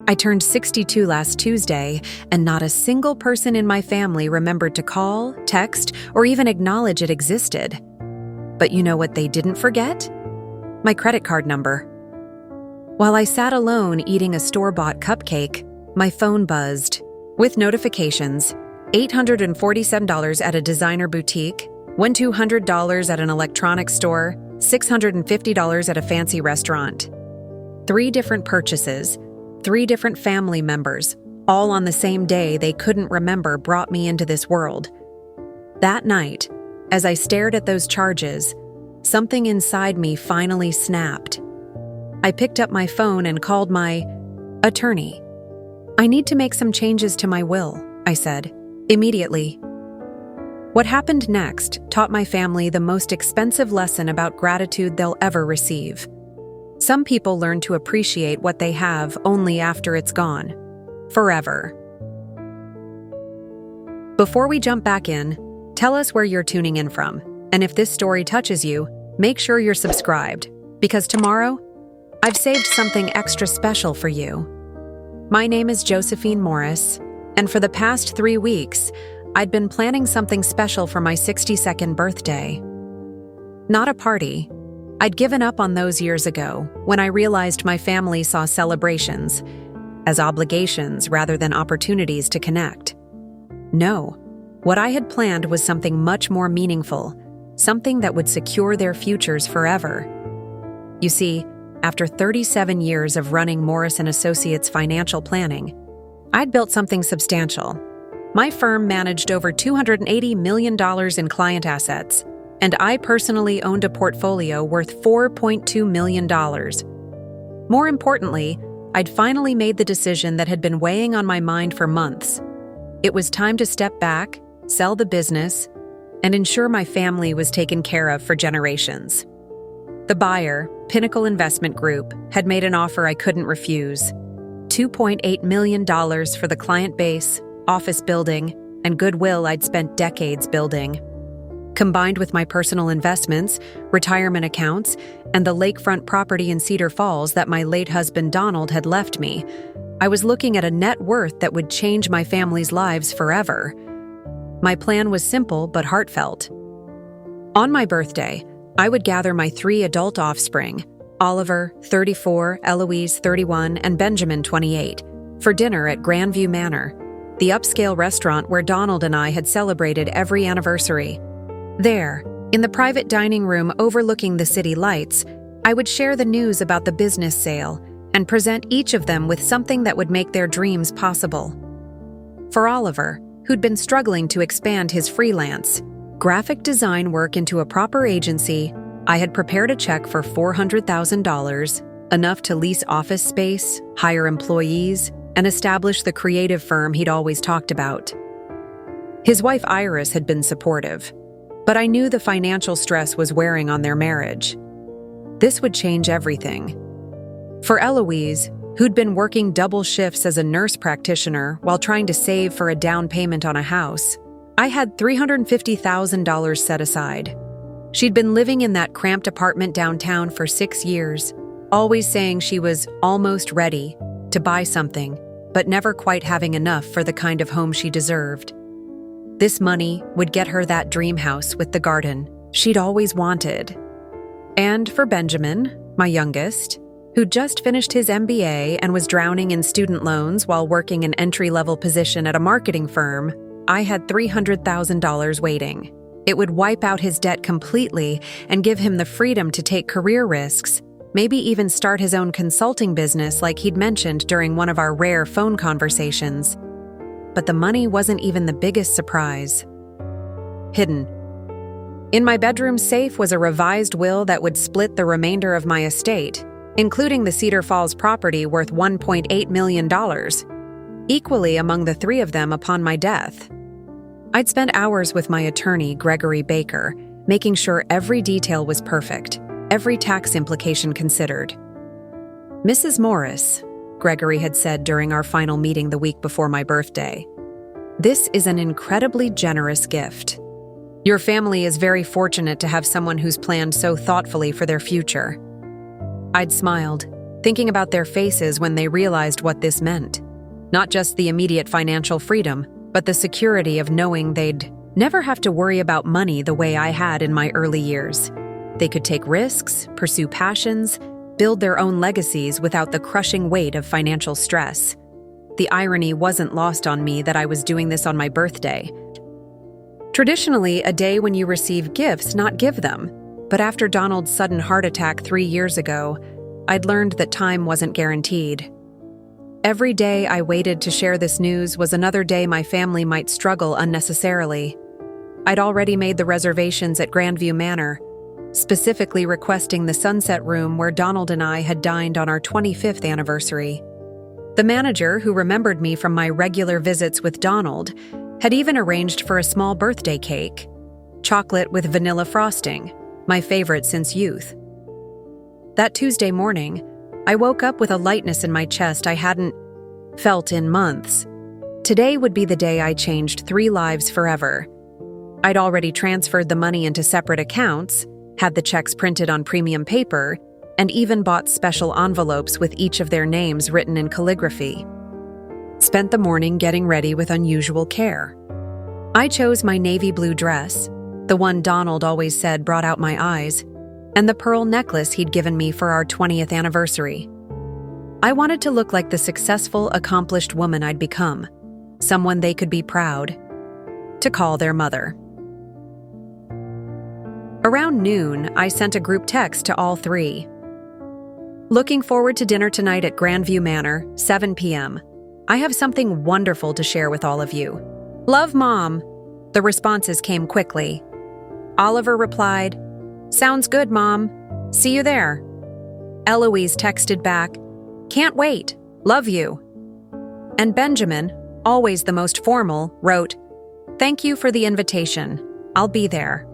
I turned 62 last Tuesday, and not a single person in my family remembered to call, text, or even acknowledge it existed. But you know what they didn't forget? My credit card number. While I sat alone eating a store-bought cupcake, my phone buzzed with notifications: $847 at a designer boutique, $1,200 at an electronics store, $650 at a fancy restaurant. 3 different purchases, 3 different family members, all on the same day they couldn't remember, brought me into this world. That night, as I stared at those charges, something inside me finally snapped. I picked up my phone and called my attorney. "I need to make some changes to my will," I said, immediately. What happened next taught my family the most expensive lesson about gratitude they'll ever receive. Some people learn to appreciate what they have only after it's gone. Forever. Before we jump back in, tell us where you're tuning in from, and if this story touches you, make sure you're subscribed, because tomorrow, I've saved something extra special for you. My name is Josephine Morris, and for the past 3 weeks, I'd been planning something special for my 62nd birthday. Not a party. I'd given up on those years ago when I realized my family saw celebrations as obligations rather than opportunities to connect. No, what I had planned was something much more meaningful, something that would secure their futures forever. You see, after 37 years of running Morris & Associates financial planning, I'd built something substantial. My firm managed over $280 million in client assets, and I personally owned a portfolio worth $4.2 million. More importantly, I'd finally made the decision that had been weighing on my mind for months. It was time to step back, sell the business, and ensure my family was taken care of for generations. The buyer, Pinnacle Investment Group, had made an offer I couldn't refuse: $2.8 million for the client base, office building, and goodwill I'd spent decades building. Combined with my personal investments, retirement accounts, and the lakefront property in Cedar Falls that my late husband Donald had left me, I was looking at a net worth that would change my family's lives forever. My plan was simple but heartfelt. On my birthday, I would gather my 3 adult offspring, Oliver, 34, Eloise, 31, and Benjamin, 28, for dinner at Grandview Manor, the upscale restaurant where Donald and I had celebrated every anniversary. There, in the private dining room overlooking the city lights, I would share the news about the business sale and present each of them with something that would make their dreams possible. For Oliver, who'd been struggling to expand his freelance graphic design work into a proper agency, I had prepared a check for $400,000, enough to lease office space, hire employees, and establish the creative firm he'd always talked about. His wife Iris had been supportive, but I knew the financial stress was wearing on their marriage. This would change everything. For Eloise, who'd been working double shifts as a nurse practitioner while trying to save for a down payment on a house, I had $350,000 set aside. She'd been living in that cramped apartment downtown for 6 years, always saying she was almost ready to buy something, but never quite having enough for the kind of home she deserved. This money would get her that dream house with the garden she'd always wanted. And for Benjamin, my youngest, who'd just finished his MBA and was drowning in student loans while working an entry-level position at a marketing firm, I had $300,000 waiting. It would wipe out his debt completely and give him the freedom to take career risks, maybe even start his own consulting business like he'd mentioned during one of our rare phone conversations. But the money wasn't even the biggest surprise. Hidden. In my bedroom safe was a revised will that would split the remainder of my estate, including the Cedar Falls property worth $1.8 million, equally among the 3 of them upon my death. I'd spent hours with my attorney, Gregory Baker, making sure every detail was perfect, every tax implication considered. "Mrs. Morris," Gregory had said during our final meeting the week before my birthday, "this is an incredibly generous gift. Your family is very fortunate to have someone who's planned so thoughtfully for their future." I'd smiled, thinking about their faces when they realized what this meant. Not just the immediate financial freedom, but the security of knowing they'd never have to worry about money the way I had in my early years. They could take risks, pursue passions, build their own legacies without the crushing weight of financial stress. The irony wasn't lost on me that I was doing this on my birthday. Traditionally, a day when you receive gifts, not give them. But after Donald's sudden heart attack 3 years ago, I'd learned that time wasn't guaranteed. Every day I waited to share this news was another day my family might struggle unnecessarily. I'd already made the reservations at Grandview Manor, specifically requesting the Sunset Room where Donald and I had dined on our 25th anniversary. The manager, who remembered me from my regular visits with Donald, had even arranged for a small birthday cake, chocolate with vanilla frosting, my favorite since youth. That Tuesday morning, I woke up with a lightness in my chest I hadn't felt in months. Today would be the day I changed 3 lives forever. I'd already transferred the money into separate accounts, had the checks printed on premium paper, and even bought special envelopes with each of their names written in calligraphy. Spent the morning getting ready with unusual care. I chose my navy blue dress, the one Donald always said brought out my eyes, and the pearl necklace he'd given me for our 20th anniversary. I wanted to look like the successful, accomplished woman I'd become, someone they could be proud to call their mother. Around noon, I sent a group text to all 3. Looking forward to dinner tonight at Grandview Manor, 7 p.m. I have something wonderful to share with all of you. Love, Mom. The responses came quickly. Oliver replied, Sounds good, Mom. See you there. Eloise texted back, Can't wait. Love you. And Benjamin, always the most formal, wrote, Thank you for the invitation. I'll be there.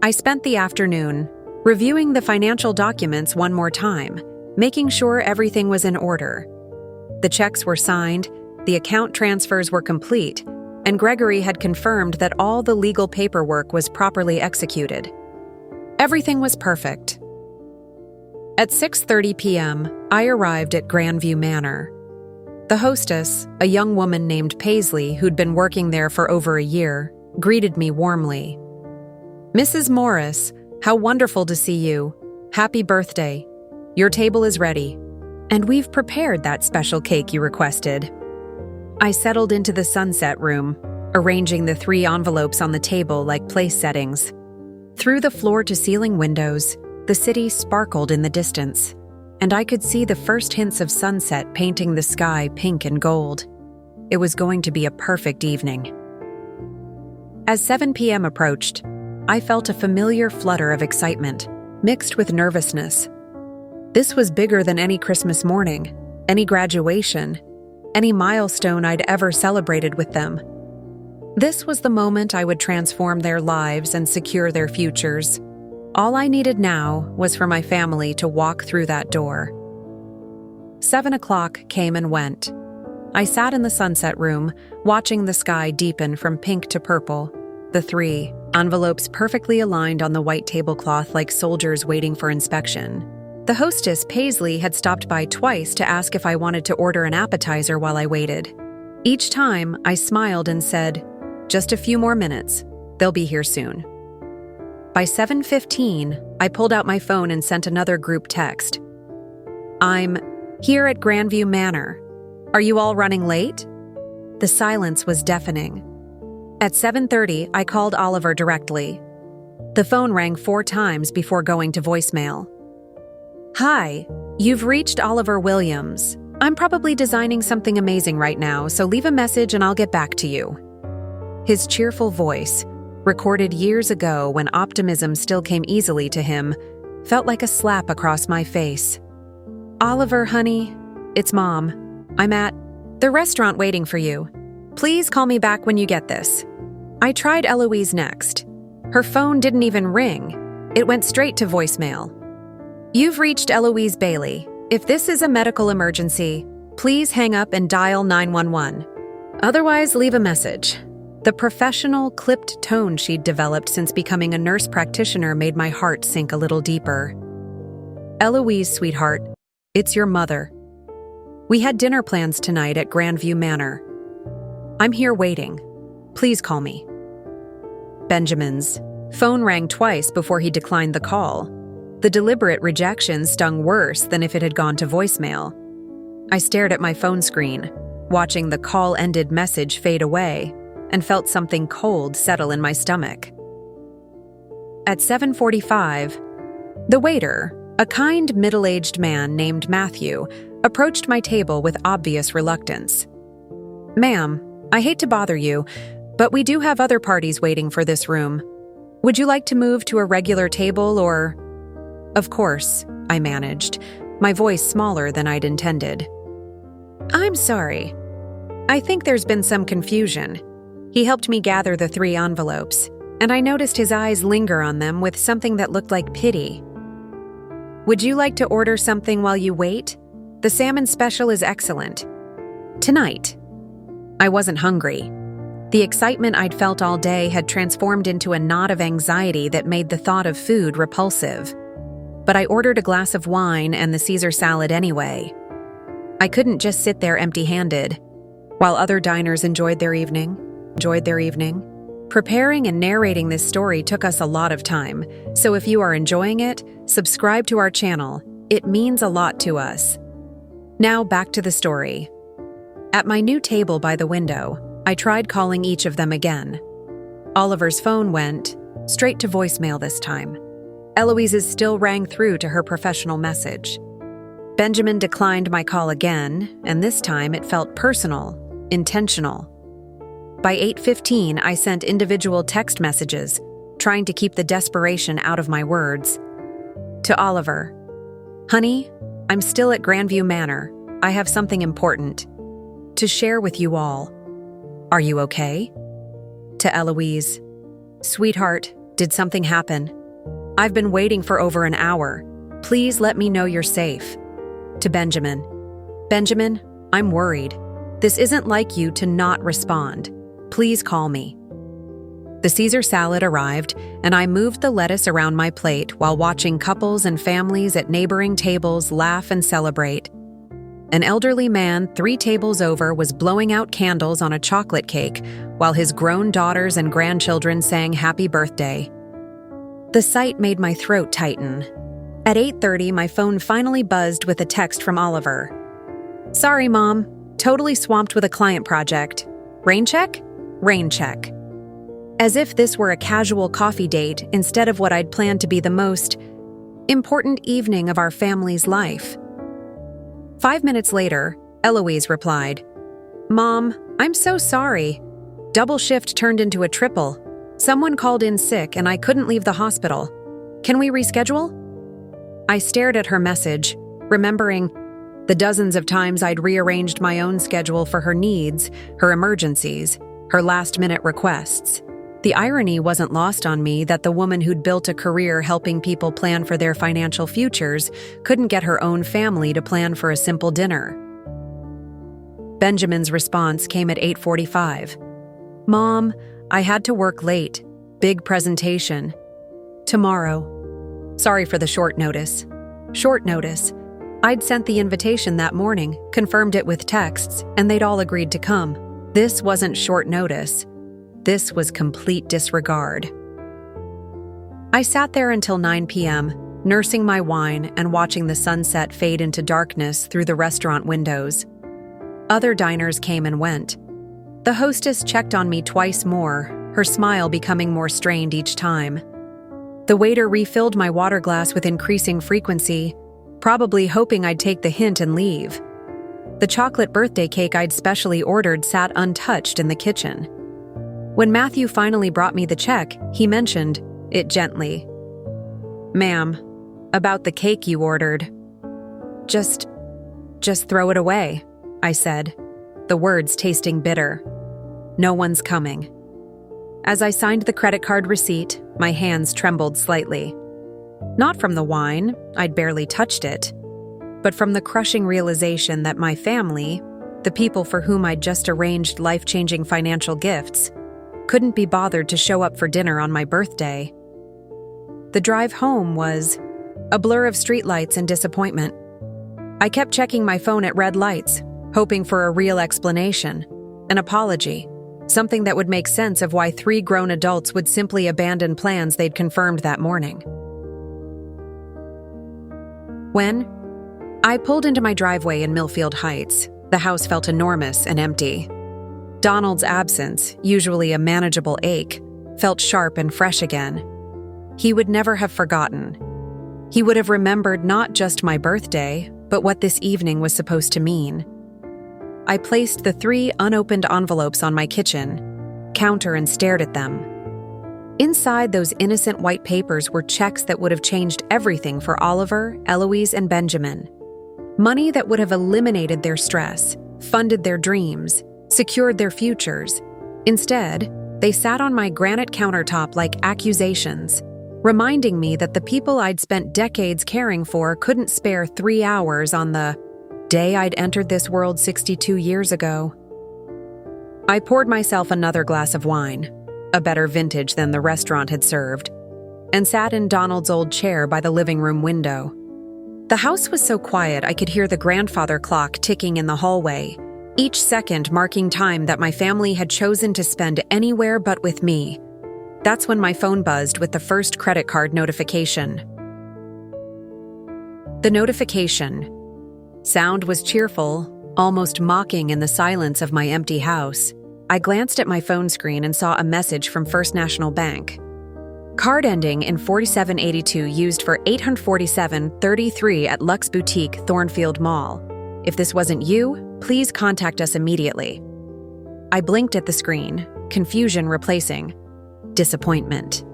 I spent the afternoon reviewing the financial documents one more time, making sure everything was in order. The checks were signed, the account transfers were complete, and Gregory had confirmed that all the legal paperwork was properly executed. Everything was perfect. At 6:30 p.m., I arrived at Grandview Manor. The hostess, a young woman named Paisley who'd been working there for over a year, greeted me warmly. Mrs. Morris, how wonderful to see you. Happy birthday. Your table is ready, and we've prepared that special cake you requested. I settled into the Sunset Room, arranging the 3 envelopes on the table like place settings. Through the floor-to-ceiling windows, the city sparkled in the distance, and I could see the first hints of sunset painting the sky pink and gold. It was going to be a perfect evening. As 7 p.m. approached, I felt a familiar flutter of excitement, mixed with nervousness. This was bigger than any Christmas morning, any graduation, any milestone I'd ever celebrated with them. This was the moment I would transform their lives and secure their futures. All I needed now was for my family to walk through that door. 7 o'clock came and went. I sat in the Sunset Room, watching the sky deepen from pink to purple, the 3 envelopes perfectly aligned on the white tablecloth like soldiers waiting for inspection. The hostess, Paisley, had stopped by twice to ask if I wanted to order an appetizer while I waited. Each time, I smiled and said, Just a few more minutes. They'll be here soon. By 7:15, I pulled out my phone and sent another group text. I'm here at Grandview Manor. Are you all running late? The silence was deafening. At 7:30, I called Oliver directly. The phone rang 4 times before going to voicemail. Hi, you've reached Oliver Williams. I'm probably designing something amazing right now, so leave a message and I'll get back to you. His cheerful voice, recorded years ago when optimism still came easily to him, felt like a slap across my face. Oliver, honey, it's Mom. I'm at the restaurant waiting for you. Please call me back when you get this. I tried Eloise next. Her phone didn't even ring. It went straight to voicemail. You've reached Eloise Bailey. If this is a medical emergency, please hang up and dial 911. Otherwise, leave a message. The professional, clipped tone she'd developed since becoming a nurse practitioner made my heart sink a little deeper. Eloise, sweetheart, It's your mother. We had dinner plans tonight at Grandview Manor. I'm here waiting. Please call me. Benjamin's phone rang twice before he declined the call. The deliberate rejection stung worse than if it had gone to voicemail. I stared at my phone screen, watching the call-ended message fade away, and felt something cold settle in my stomach. At 7:45, the waiter, a kind middle-aged man named Matthew, approached my table with obvious reluctance. "Ma'am, I hate to bother you, but we do have other parties waiting for this room. Would you like to move to a regular table or—" "Of course," I managed, my voice smaller than I'd intended. "I'm sorry. I think there's been some confusion." He helped me gather the 3 envelopes, and I noticed his eyes linger on them with something that looked like pity. "Would you like to order something while you wait? The salmon special is excellent. Tonight." I wasn't hungry. The excitement I'd felt all day had transformed into a knot of anxiety that made the thought of food repulsive. But I ordered a glass of wine and the Caesar salad anyway. I couldn't just sit there empty-handed, while other diners enjoyed their evening. Preparing and narrating this story took us a lot of time, so if you are enjoying it, subscribe to our channel. It means a lot to us. Now back to the story. At my new table by the window, I tried calling each of them again. Oliver's phone went straight to voicemail this time. Eloise's still rang through to her professional message. Benjamin declined my call again, and this time it felt personal, intentional. By 8:15, I sent individual text messages, trying to keep the desperation out of my words. To Oliver, "Honey, I'm still at Grandview Manor. I have something important to share with you all. Are you okay?" To Eloise, "Sweetheart, did something happen? I've been waiting for over an hour. Please let me know you're safe." To Benjamin, "Benjamin, I'm worried. This isn't like you to not respond. Please call me." The Caesar salad arrived, and I moved the lettuce around my plate while watching couples and families at neighboring tables laugh and celebrate. An elderly man 3 tables over was blowing out candles on a chocolate cake while his grown daughters and grandchildren sang happy birthday. The sight made my throat tighten. At 8:30, my phone finally buzzed with a text from Oliver. "Sorry, Mom. Totally swamped with a client project. Rain check? Rain check." As if this were a casual coffee date instead of what I'd planned to be the most important evening of our family's life. 5 minutes later, Eloise replied, "Mom, I'm so sorry. Double shift turned into a triple. Someone called in sick and I couldn't leave the hospital. Can we reschedule?" I stared at her message, remembering the dozens of times I'd rearranged my own schedule for her needs, her emergencies, her last-minute requests. The irony wasn't lost on me that the woman who'd built a career helping people plan for their financial futures couldn't get her own family to plan for a simple dinner. Benjamin's response came at 8:45. "Mom, I had to work late. Big presentation. Tomorrow. Sorry for the short notice." Short notice. I'd sent the invitation that morning, confirmed it with texts, and they'd all agreed to come. This wasn't short notice. This was complete disregard. I sat there until 9 p.m., nursing my wine and watching the sunset fade into darkness through the restaurant windows. Other diners came and went. The hostess checked on me twice more, her smile becoming more strained each time. The waiter refilled my water glass with increasing frequency, probably hoping I'd take the hint and leave. The chocolate birthday cake I'd specially ordered sat untouched in the kitchen. When Matthew finally brought me the check, he mentioned it gently. "Ma'am, about the cake you ordered." Just throw it away," I said, the words tasting bitter. "No one's coming." As I signed the credit card receipt, my hands trembled slightly. Not from the wine, I'd barely touched it, but from the crushing realization that my family, the people for whom I'd just arranged life-changing financial gifts, couldn't be bothered to show up for dinner on my birthday. The drive home was a blur of streetlights and disappointment. I kept checking my phone at red lights, hoping for a real explanation, an apology, something that would make sense of why 3 grown adults would simply abandon plans they'd confirmed that morning. When I pulled into my driveway in Millfield Heights, the house felt enormous and empty. Donald's absence, usually a manageable ache, felt sharp and fresh again. He would never have forgotten. He would have remembered not just my birthday, but what this evening was supposed to mean. I placed the 3 unopened envelopes on my kitchen counter and stared at them. Inside those innocent white papers were checks that would have changed everything for Oliver, Eloise, and Benjamin. Money that would have eliminated their stress, funded their dreams, secured their futures. Instead, they sat on my granite countertop like accusations, reminding me that the people I'd spent decades caring for couldn't spare 3 hours on the day I'd entered this world 62 years ago. I poured myself another glass of wine, a better vintage than the restaurant had served, and sat in Donald's old chair by the living room window. The house was so quiet I could hear the grandfather clock ticking in the hallway, each second marking time that my family had chosen to spend anywhere but with me. That's when my phone buzzed with the first credit card notification. The notification sound was cheerful, almost mocking in the silence of my empty house. I glanced at my phone screen and saw a message from First National Bank. Card ending in 4782 used for $847.33 at Lux Boutique, Thornfield Mall. If this wasn't you, please contact us immediately. I blinked at the screen, confusion replacing disappointment.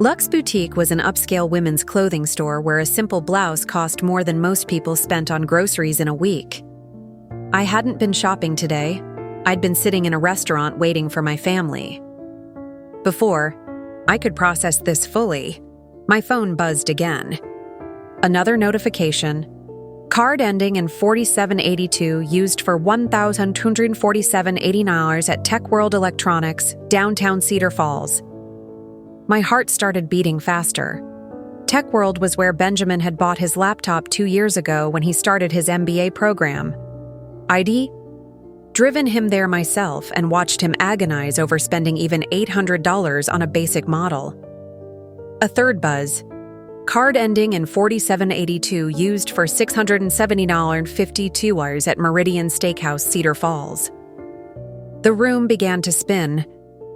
Lux Boutique was an upscale women's clothing store where a simple blouse cost more than most people spent on groceries in a week. I hadn't been shopping today. I'd been sitting in a restaurant waiting for my family. Before I could process this fully, my phone buzzed again. Another notification. Card ending in 4782 used for $1,247.89 at Tech World Electronics, downtown Cedar Falls. My heart started beating faster. Tech World was where Benjamin had bought his laptop 2 years ago when he started his MBA program. I'd driven him there myself and watched him agonize over spending even $800 on a basic model. A third buzz. Card ending in 4782 used for $670.52 at Meridian Steakhouse, Cedar Falls. The room began to spin.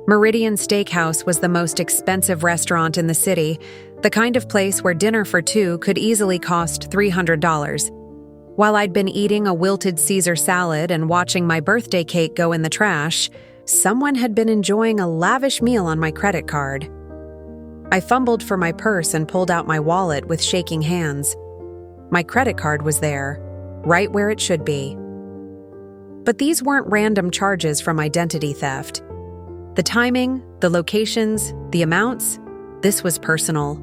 Meridian Steakhouse was the most expensive restaurant in the city, the kind of place where dinner for 2 could easily cost $300. While I'd been eating a wilted Caesar salad and watching my birthday cake go in the trash, someone had been enjoying a lavish meal on my credit card. I fumbled for my purse and pulled out my wallet with shaking hands. My credit card was there, right where it should be. But these weren't random charges from identity theft. The timing, the locations, the amounts, this was personal.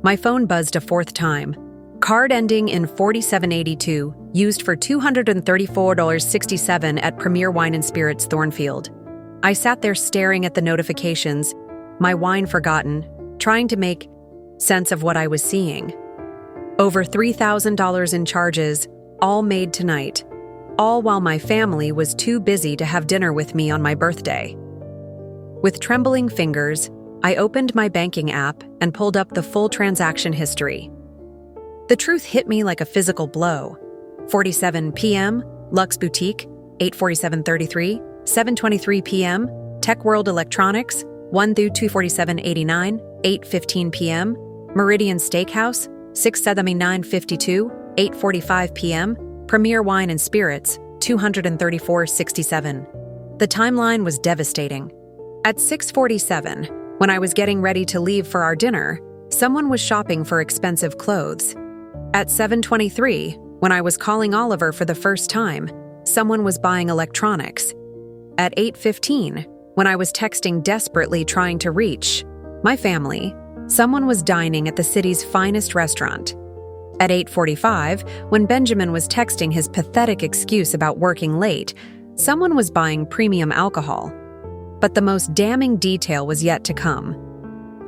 My phone buzzed a 4th time. Card ending in 4782, used for $234.67 at Premier Wine & Spirits, Thornfield. I sat there staring at the notifications, my wine forgotten, trying to make sense of what I was seeing. Over $3,000 in charges, all made tonight, all while my family was too busy to have dinner with me on my birthday. With trembling fingers, I opened my banking app and pulled up the full transaction history. The truth hit me like a physical blow. 47 p.m., Lux Boutique, 847.33, 7:23 p.m., Tech World Electronics, 1 through 247.89, 8:15 p.m., Meridian Steakhouse, 679.52, 8:45 p.m., Premier Wine & Spirits, 234.67. The timeline was devastating. At 6:47, when I was getting ready to leave for our dinner, someone was shopping for expensive clothes. At 7:23, when I was calling Oliver for the first time, someone was buying electronics. At 8:15, when I was texting desperately trying to reach my family, someone was dining at the city's finest restaurant. At 8:45, when Benjamin was texting his pathetic excuse about working late, someone was buying premium alcohol. But the most damning detail was yet to come.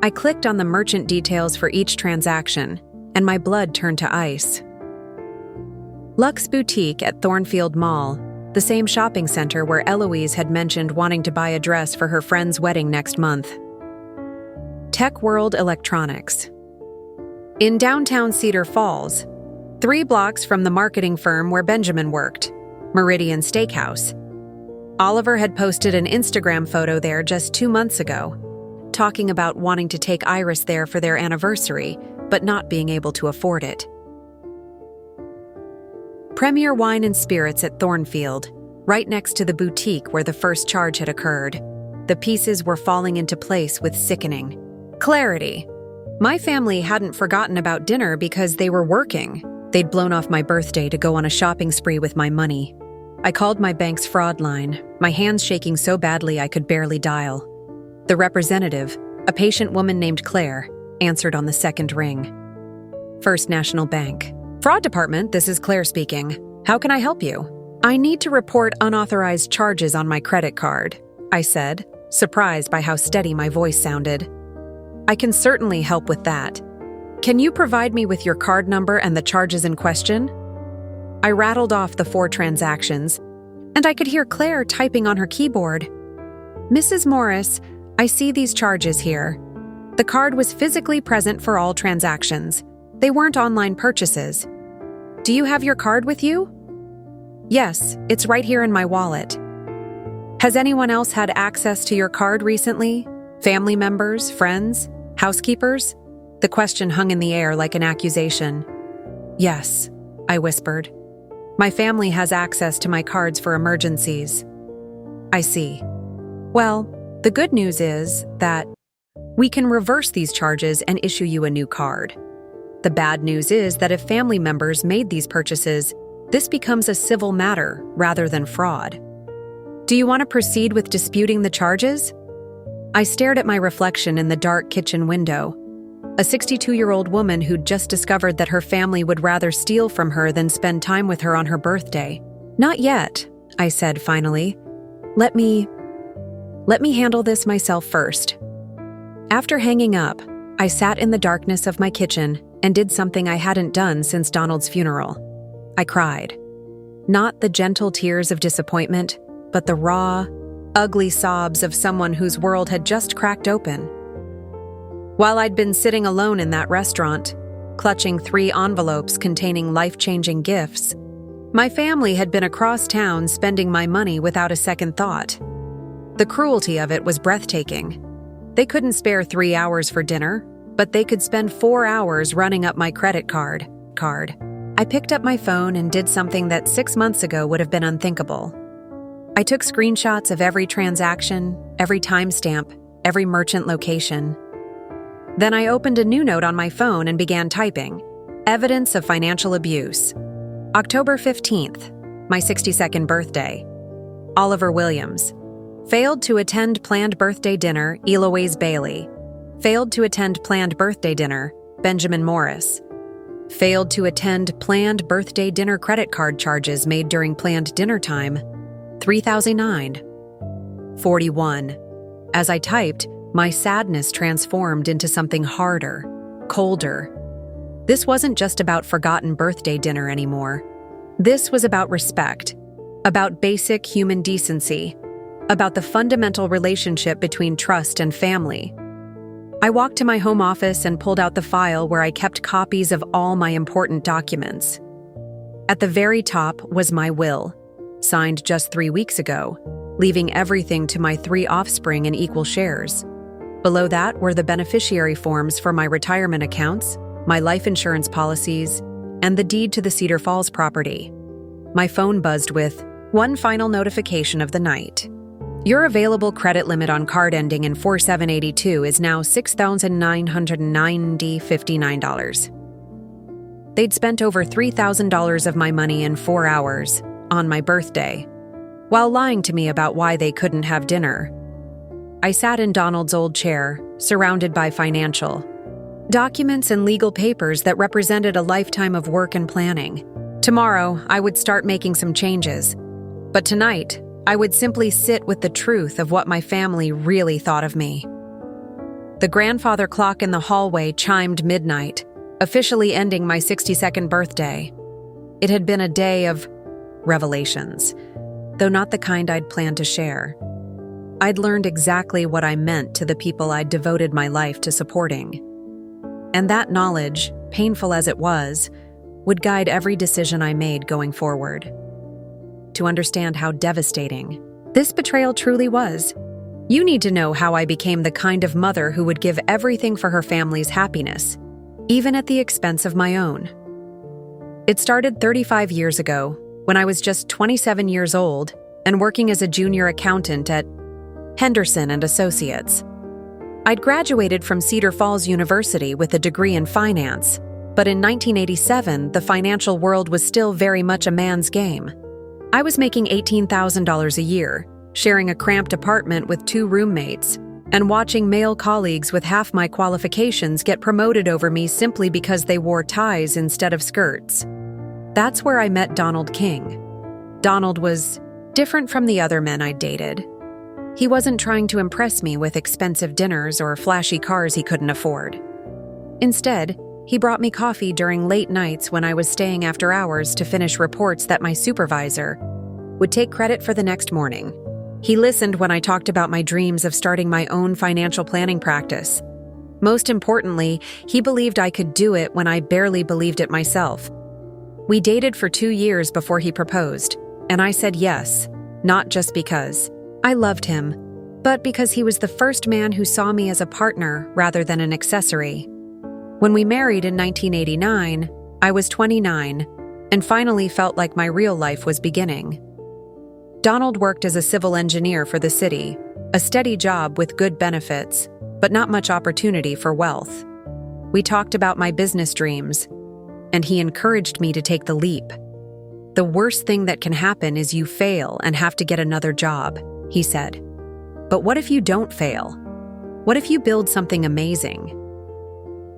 I clicked on the merchant details for each transaction, and my blood turned to ice. Luxe Boutique at Thornfield Mall, the same shopping center where Eloise had mentioned wanting to buy a dress for her friend's wedding next month. Tech World Electronics. In downtown Cedar Falls, 3 blocks from the marketing firm where Benjamin worked, Meridian Steakhouse. Oliver had posted an Instagram photo there just 2 months ago, talking about wanting to take Iris there for their anniversary, but not being able to afford it. Premier Wine and Spirits at Thornfield, right next to the boutique where the first charge had occurred. The pieces were falling into place with sickening clarity. My family hadn't forgotten about dinner because they were working. They'd blown off my birthday to go on a shopping spree with my money. I called my bank's fraud line, my hands shaking so badly I could barely dial. The representative, a patient woman named Claire, answered on the second ring. First National Bank. Fraud Department, this is Claire speaking. How can I help you? I need to report unauthorized charges on my credit card, I said, surprised by how steady my voice sounded. I can certainly help with that. Can you provide me with your card number and the charges in question? I rattled off the 4 transactions, and I could hear Claire typing on her keyboard. Mrs. Morris, I see these charges here. The card was physically present for all transactions. They weren't online purchases. Do you have your card with you? Yes, it's right here in my wallet. Has anyone else had access to your card recently? Family members, friends, housekeepers? The question hung in the air like an accusation. Yes, I whispered. My family has access to my cards for emergencies. I see. Well, the good news is that we can reverse these charges and issue you a new card. The bad news is that if family members made these purchases, this becomes a civil matter rather than fraud. Do you want to proceed with disputing the charges? I stared at my reflection in the dark kitchen window. A 62-year-old woman who'd just discovered that her family would rather steal from her than spend time with her on her birthday. Not yet, I said finally. Let me handle this myself first. After hanging up, I sat in the darkness of my kitchen and did something I hadn't done since Donald's funeral. I cried. Not the gentle tears of disappointment, but the raw, ugly sobs of someone whose world had just cracked open. While I'd been sitting alone in that restaurant, clutching 3 envelopes containing life-changing gifts, my family had been across town spending my money without a second thought. The cruelty of it was breathtaking. They couldn't spare 3 hours for dinner, but they could spend 4 hours running up my credit card. I picked up my phone and did something that 6 months ago would have been unthinkable. I took screenshots of every transaction, every timestamp, every merchant location. Then I opened a new note on my phone and began typing, Evidence of financial abuse. October 15th, my 62nd birthday. Oliver Williams. Failed to attend planned birthday dinner, Eloise Bailey. Failed to attend planned birthday dinner, Benjamin Morris. Failed to attend planned birthday dinner credit card charges made during planned dinner time, $3,009. 41. As I typed, my sadness transformed into something harder, colder. This wasn't just about forgotten birthday dinner anymore. This was about respect, about basic human decency, about the fundamental relationship between trust and family. I walked to my home office and pulled out the file where I kept copies of all my important documents. At the very top was my will, signed just 3 weeks ago, leaving everything to my 3 offspring in equal shares. Below that were the beneficiary forms for my retirement accounts, my life insurance policies, and the deed to the Cedar Falls property. My phone buzzed with one final notification of the night. Your available credit limit on card ending in 4782 is now $6,990.59. They'd spent over $3,000 of my money in 4 hours, on my birthday, while lying to me about why they couldn't have dinner. I sat in Donald's old chair, surrounded by financial documents and legal papers that represented a lifetime of work and planning. Tomorrow, I would start making some changes. But tonight, I would simply sit with the truth of what my family really thought of me. The grandfather clock in the hallway chimed midnight, officially ending my 62nd birthday. It had been a day of revelations, though not the kind I'd planned to share. I'd learned exactly what I meant to the people I'd devoted my life to supporting. And that knowledge, painful as it was, would guide every decision I made going forward. To understand how devastating this betrayal truly was, you need to know how I became the kind of mother who would give everything for her family's happiness, even at the expense of my own. It started 35 years ago, when I was just 27 years old and working as a junior accountant at Henderson and Associates. I'd graduated from Cedar Falls University with a degree in finance, but in 1987, the financial world was still very much a man's game. I was making $18,000 a year, sharing a cramped apartment with 2 roommates, and watching male colleagues with half my qualifications get promoted over me simply because they wore ties instead of skirts. That's where I met Donald King. Donald was different from the other men I'd dated. He wasn't trying to impress me with expensive dinners or flashy cars he couldn't afford. Instead, he brought me coffee during late nights when I was staying after hours to finish reports that my supervisor would take credit for the next morning. He listened when I talked about my dreams of starting my own financial planning practice. Most importantly, he believed I could do it when I barely believed it myself. We dated for 2 years before he proposed, and I said yes, not just because I loved him, but because he was the first man who saw me as a partner rather than an accessory. When we married in 1989, I was 29 and finally felt like my real life was beginning. Donald worked as a civil engineer for the city, a steady job with good benefits, but not much opportunity for wealth. We talked about my business dreams, and he encouraged me to take the leap. The worst thing that can happen is you fail and have to get another job, he said. But what if you don't fail? What if you build something amazing?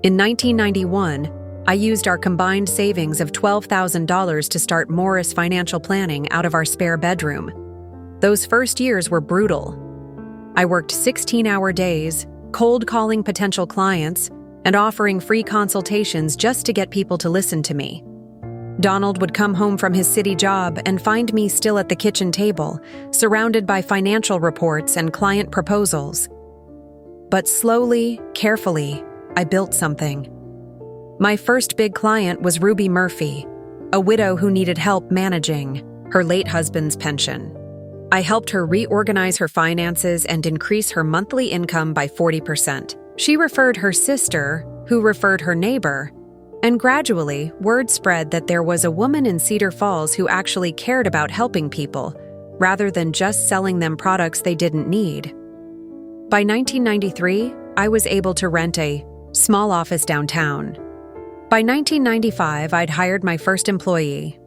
In 1991, I used our combined savings of $12,000 to start Morris Financial Planning out of our spare bedroom. Those first years were brutal. I worked 16-hour days, cold calling potential clients, and offering free consultations just to get people to listen to me. Donald would come home from his city job and find me still at the kitchen table, surrounded by financial reports and client proposals. But slowly, carefully, I built something. My first big client was Ruby Murphy, a widow who needed help managing her late husband's pension. I helped her reorganize her finances and increase her monthly income by 40%. She referred her sister, who referred her neighbor, and gradually, word spread that there was a woman in Cedar Falls who actually cared about helping people, rather than just selling them products they didn't need. By 1993, I was able to rent a small office downtown. By 1995, I'd hired my first employee.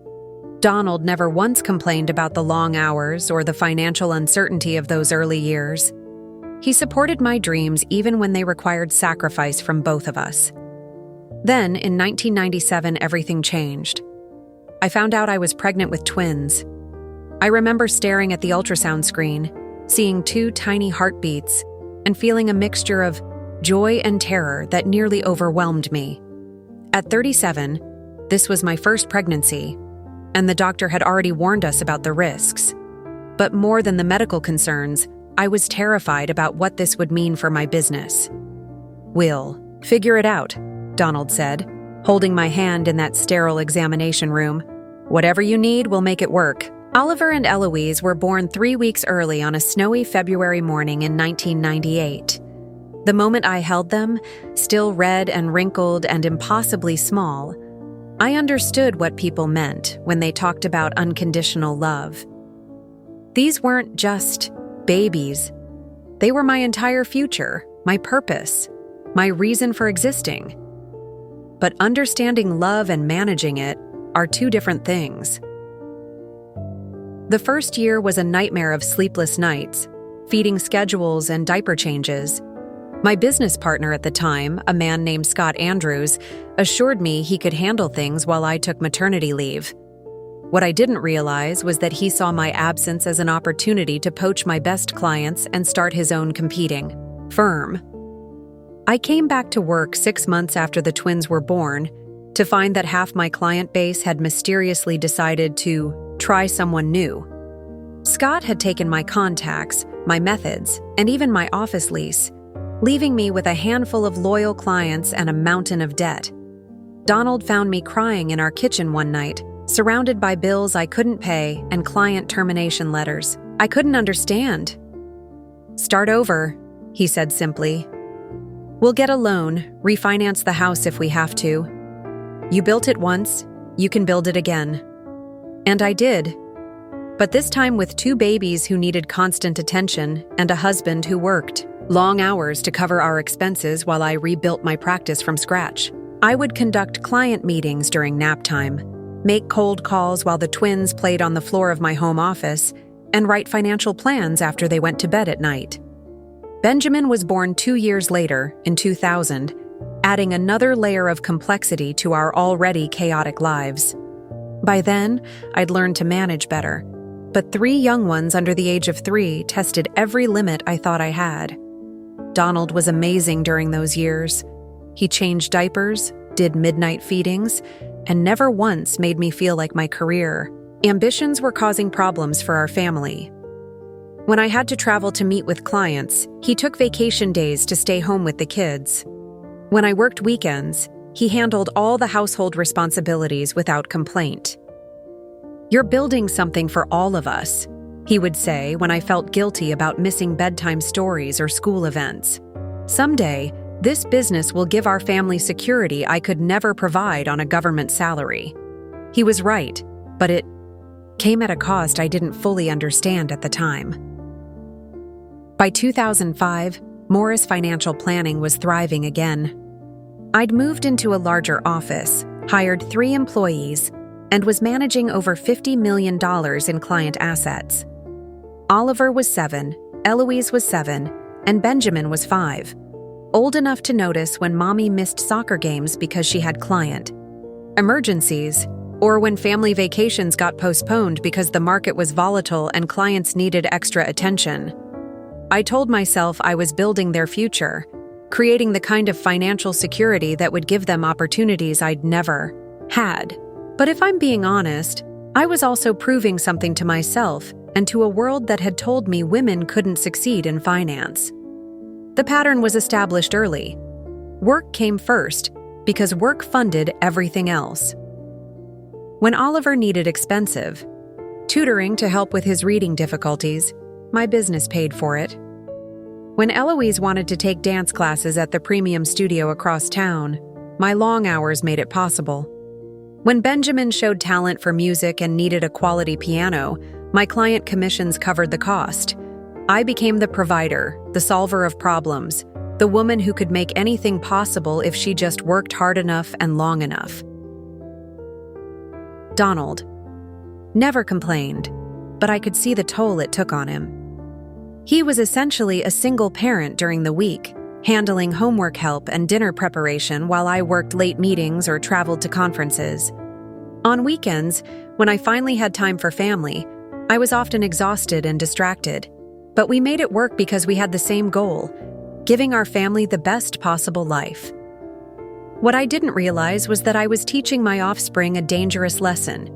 Donald never once complained about the long hours or the financial uncertainty of those early years. He supported my dreams even when they required sacrifice from both of us. Then, in 1997, everything changed. I found out I was pregnant with twins. I remember staring at the ultrasound screen, seeing 2 tiny heartbeats, and feeling a mixture of joy and terror that nearly overwhelmed me. At 37, this was my first pregnancy, and the doctor had already warned us about the risks. But more than the medical concerns, I was terrified about what this would mean for my business. "We'll figure it out," Donald said, holding my hand in that sterile examination room. "Whatever you need, we'll make it work." Oliver and Eloise were born 3 weeks early on a snowy February morning in 1998. The moment I held them, still red and wrinkled and impossibly small, I understood what people meant when they talked about unconditional love. These weren't just babies. They were my entire future, my purpose, my reason for existing. But understanding love and managing it are 2 different things. The first year was a nightmare of sleepless nights, feeding schedules and diaper changes. My business partner at the time, a man named Scott Andrews, assured me he could handle things while I took maternity leave. What I didn't realize was that he saw my absence as an opportunity to poach my best clients and start his own competing firm. I came back to work 6 months after the twins were born, to find that half my client base had mysteriously decided to try someone new. Scott had taken my contacts, my methods, and even my office lease, leaving me with a handful of loyal clients and a mountain of debt. Donald found me crying in our kitchen one night, surrounded by bills I couldn't pay and client termination letters. I couldn't understand. "Start over," he said simply. "We'll get a loan, refinance the house if we have to. You built it once, you can build it again." And I did. But this time with 2 babies who needed constant attention and a husband who worked long hours to cover our expenses while I rebuilt my practice from scratch. I would conduct client meetings during nap time, make cold calls while the twins played on the floor of my home office, and write financial plans after they went to bed at night. Benjamin was born 2 years later, in 2000, adding another layer of complexity to our already chaotic lives. By then, I'd learned to manage better, but 3 young ones under the age of 3 tested every limit I thought I had. Donald was amazing during those years. He changed diapers, did midnight feedings, and never once made me feel like my career. Ambitions were causing problems for our family. When I had to travel to meet with clients, he took vacation days to stay home with the kids. When I worked weekends, he handled all the household responsibilities without complaint. "You're building something for all of us," he would say when I felt guilty about missing bedtime stories or school events. "Someday, this business will give our family security I could never provide on a government salary." He was right, but it came at a cost I didn't fully understand at the time. By 2005, Morris Financial Planning was thriving again. I'd moved into a larger office, hired 3 employees, and was managing over $50 million in client assets. Oliver was 7, Eloise was 7, and Benjamin was 5, old enough to notice when mommy missed soccer games because she had client emergencies, or when family vacations got postponed because the market was volatile and clients needed extra attention. I told myself I was building their future, creating the kind of financial security that would give them opportunities I'd never had. But if I'm being honest, I was also proving something to myself and to a world that had told me women couldn't succeed in finance. The pattern was established early. Work came first because work funded everything else. When Oliver needed expensive tutoring to help with his reading difficulties, my business paid for it. When Eloise wanted to take dance classes at the premium studio across town, my long hours made it possible. When Benjamin showed talent for music and needed a quality piano, my client commissions covered the cost. I became the provider, the solver of problems, the woman who could make anything possible if she just worked hard enough and long enough. Donald never complained, but I could see the toll it took on him. He was essentially a single parent during the week, handling homework help and dinner preparation while I worked late meetings or traveled to conferences. On weekends, when I finally had time for family, I was often exhausted and distracted. But we made it work because we had the same goal, giving our family the best possible life. What I didn't realize was that I was teaching my offspring a dangerous lesson,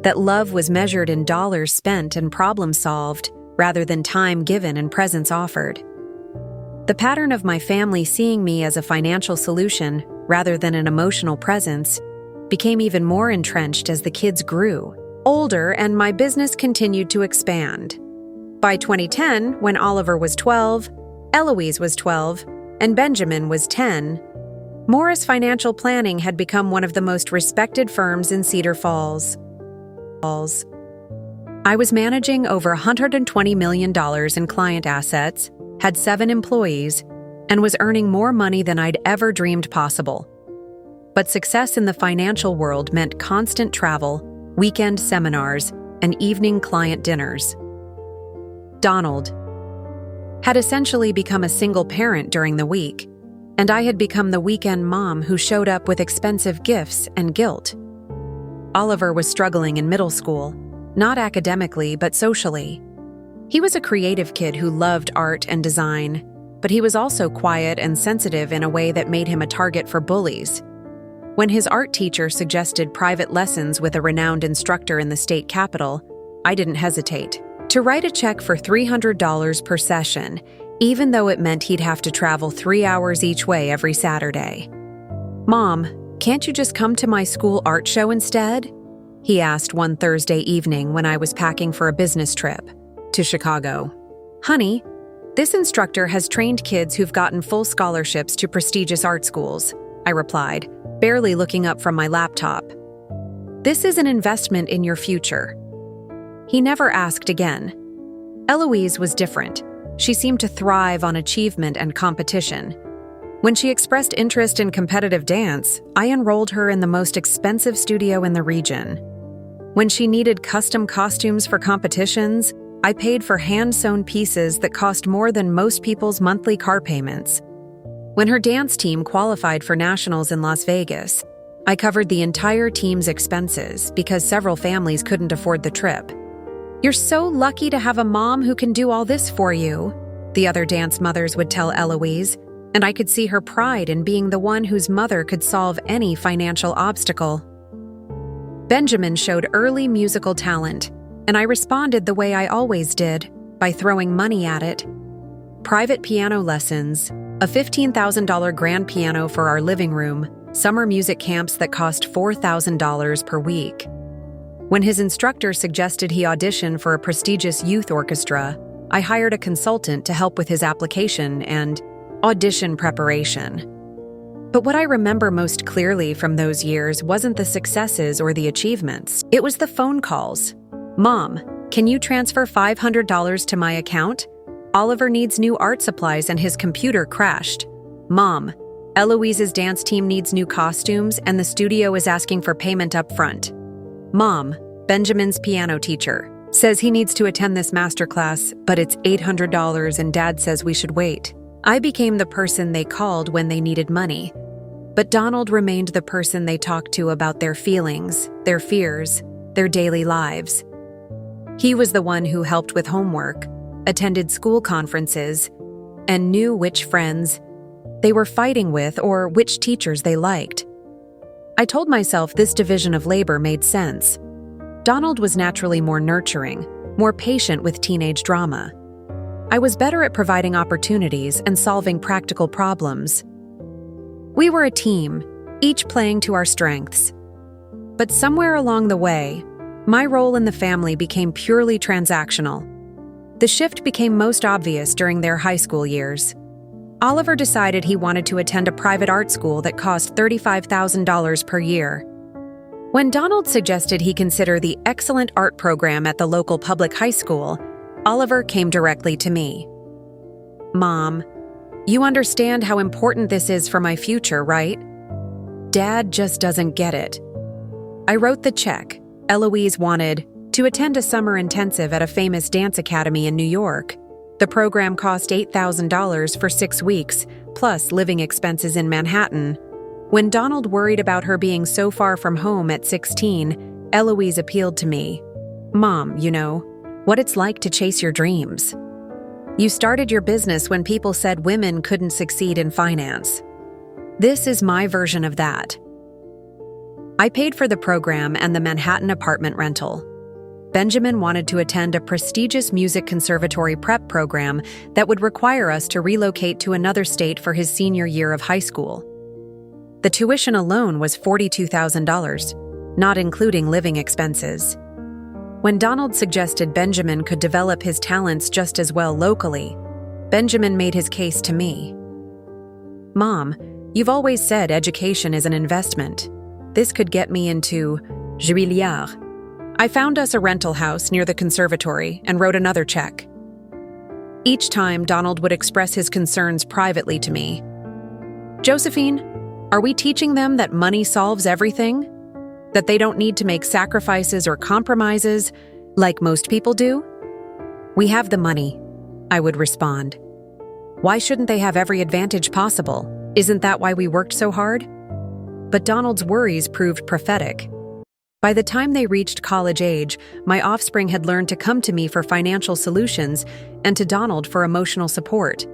that love was measured in dollars spent and problems solved, rather than time given and presence offered. The pattern of my family seeing me as a financial solution rather than an emotional presence became even more entrenched as the kids grew older and my business continued to expand. By 2010, when Oliver was 12, Eloise was 12, and Benjamin was 10, Morris Financial Planning had become one of the most respected firms in Cedar Falls. I was managing over $120 million in client assets, had 7 employees, and was earning more money than I'd ever dreamed possible. But success in the financial world meant constant travel, weekend seminars, and evening client dinners. Donald had essentially become a single parent during the week, and I had become the weekend mom who showed up with expensive gifts and guilt. Oliver was struggling in middle school, not academically but socially. He was a creative kid who loved art and design, but he was also quiet and sensitive in a way that made him a target for bullies. When his art teacher suggested private lessons with a renowned instructor in the state capital, I didn't hesitate to write a check for $300 per session, even though it meant he'd have to travel 3 hours each way every Saturday. "Mom, can't you just come to my school art show instead?" he asked one Thursday evening when I was packing for a business trip to Chicago. "Honey, this instructor has trained kids who've gotten full scholarships to prestigious art schools," I replied, barely looking up from my laptop. "This is an investment in your future." He never asked again. Eloise was different. She seemed to thrive on achievement and competition. When she expressed interest in competitive dance, I enrolled her in the most expensive studio in the region. When she needed custom costumes for competitions, I paid for hand-sewn pieces that cost more than most people's monthly car payments. When her dance team qualified for nationals in Las Vegas, I covered the entire team's expenses because several families couldn't afford the trip. "You're so lucky to have a mom who can do all this for you," the other dance mothers would tell Eloise, and I could see her pride in being the one whose mother could solve any financial obstacle. Benjamin showed early musical talent, and I responded the way I always did, by throwing money at it. Private piano lessons, a $15,000 grand piano for our living room, summer music camps that cost $4,000 per week. When his instructor suggested he audition for a prestigious youth orchestra, I hired a consultant to help with his application and audition preparation. But what I remember most clearly from those years wasn't the successes or the achievements. It was the phone calls. "Mom, can you transfer $500 to my account? Oliver needs new art supplies and his computer crashed. Mom, Eloise's dance team needs new costumes and the studio is asking for payment up front. Mom, Benjamin's piano teacher, says he needs to attend this masterclass, but it's $800 and Dad says we should wait." I became the person they called when they needed money. But Donald remained the person they talked to about their feelings, their fears, their daily lives. He was the one who helped with homework, attended school conferences, and knew which friends they were fighting with or which teachers they liked. I told myself this division of labor made sense. Donald was naturally more nurturing, more patient with teenage drama. I was better at providing opportunities and solving practical problems. We were a team, each playing to our strengths. But somewhere along the way, my role in the family became purely transactional. The shift became most obvious during their high school years. Oliver decided he wanted to attend a private art school that cost $35,000 per year. When Donald suggested he consider the excellent art program at the local public high school, Oliver came directly to me. "Mom, you understand how important this is for my future, right? Dad just doesn't get it." I wrote the check. Eloise wanted to attend a summer intensive at a famous dance academy in New York. The program cost $8,000 for 6 weeks, plus living expenses in Manhattan. When Donald worried about her being so far from home at 16, Eloise appealed to me. "Mom, you know what it's like to chase your dreams. You started your business when people said women couldn't succeed in finance. This is my version of that." I paid for the program and the Manhattan apartment rental. Benjamin wanted to attend a prestigious music conservatory prep program that would require us to relocate to another state for his senior year of high school. The tuition alone was $42,000, not including living expenses. When Donald suggested Benjamin could develop his talents just as well locally, Benjamin made his case to me. "Mom, you've always said education is an investment. This could get me into Juilliard." I found us a rental house near the conservatory and wrote another check. Each time, Donald would express his concerns privately to me. "Josephine, are we teaching them that money solves everything? That they don't need to make sacrifices or compromises like most people do?" "We have the money," I would respond. "Why shouldn't they have every advantage possible? Isn't that why we worked so hard?" But Donald's worries proved prophetic. By the time they reached college age, my offspring had learned to come to me for financial solutions and to Donald for emotional support.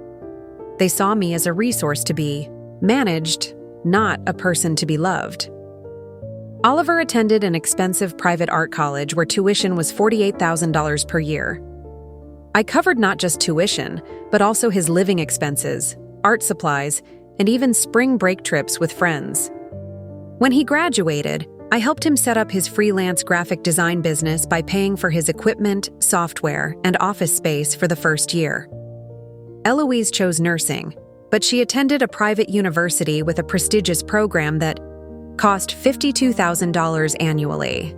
They saw me as a resource to be managed, not a person to be loved. Oliver attended an expensive private art college where tuition was $48,000 per year. I covered not just tuition, but also his living expenses, art supplies, and even spring break trips with friends. When he graduated, I helped him set up his freelance graphic design business by paying for his equipment, software, and office space for the first year. Eloise chose nursing, but she attended a private university with a prestigious program that cost $52,000 annually.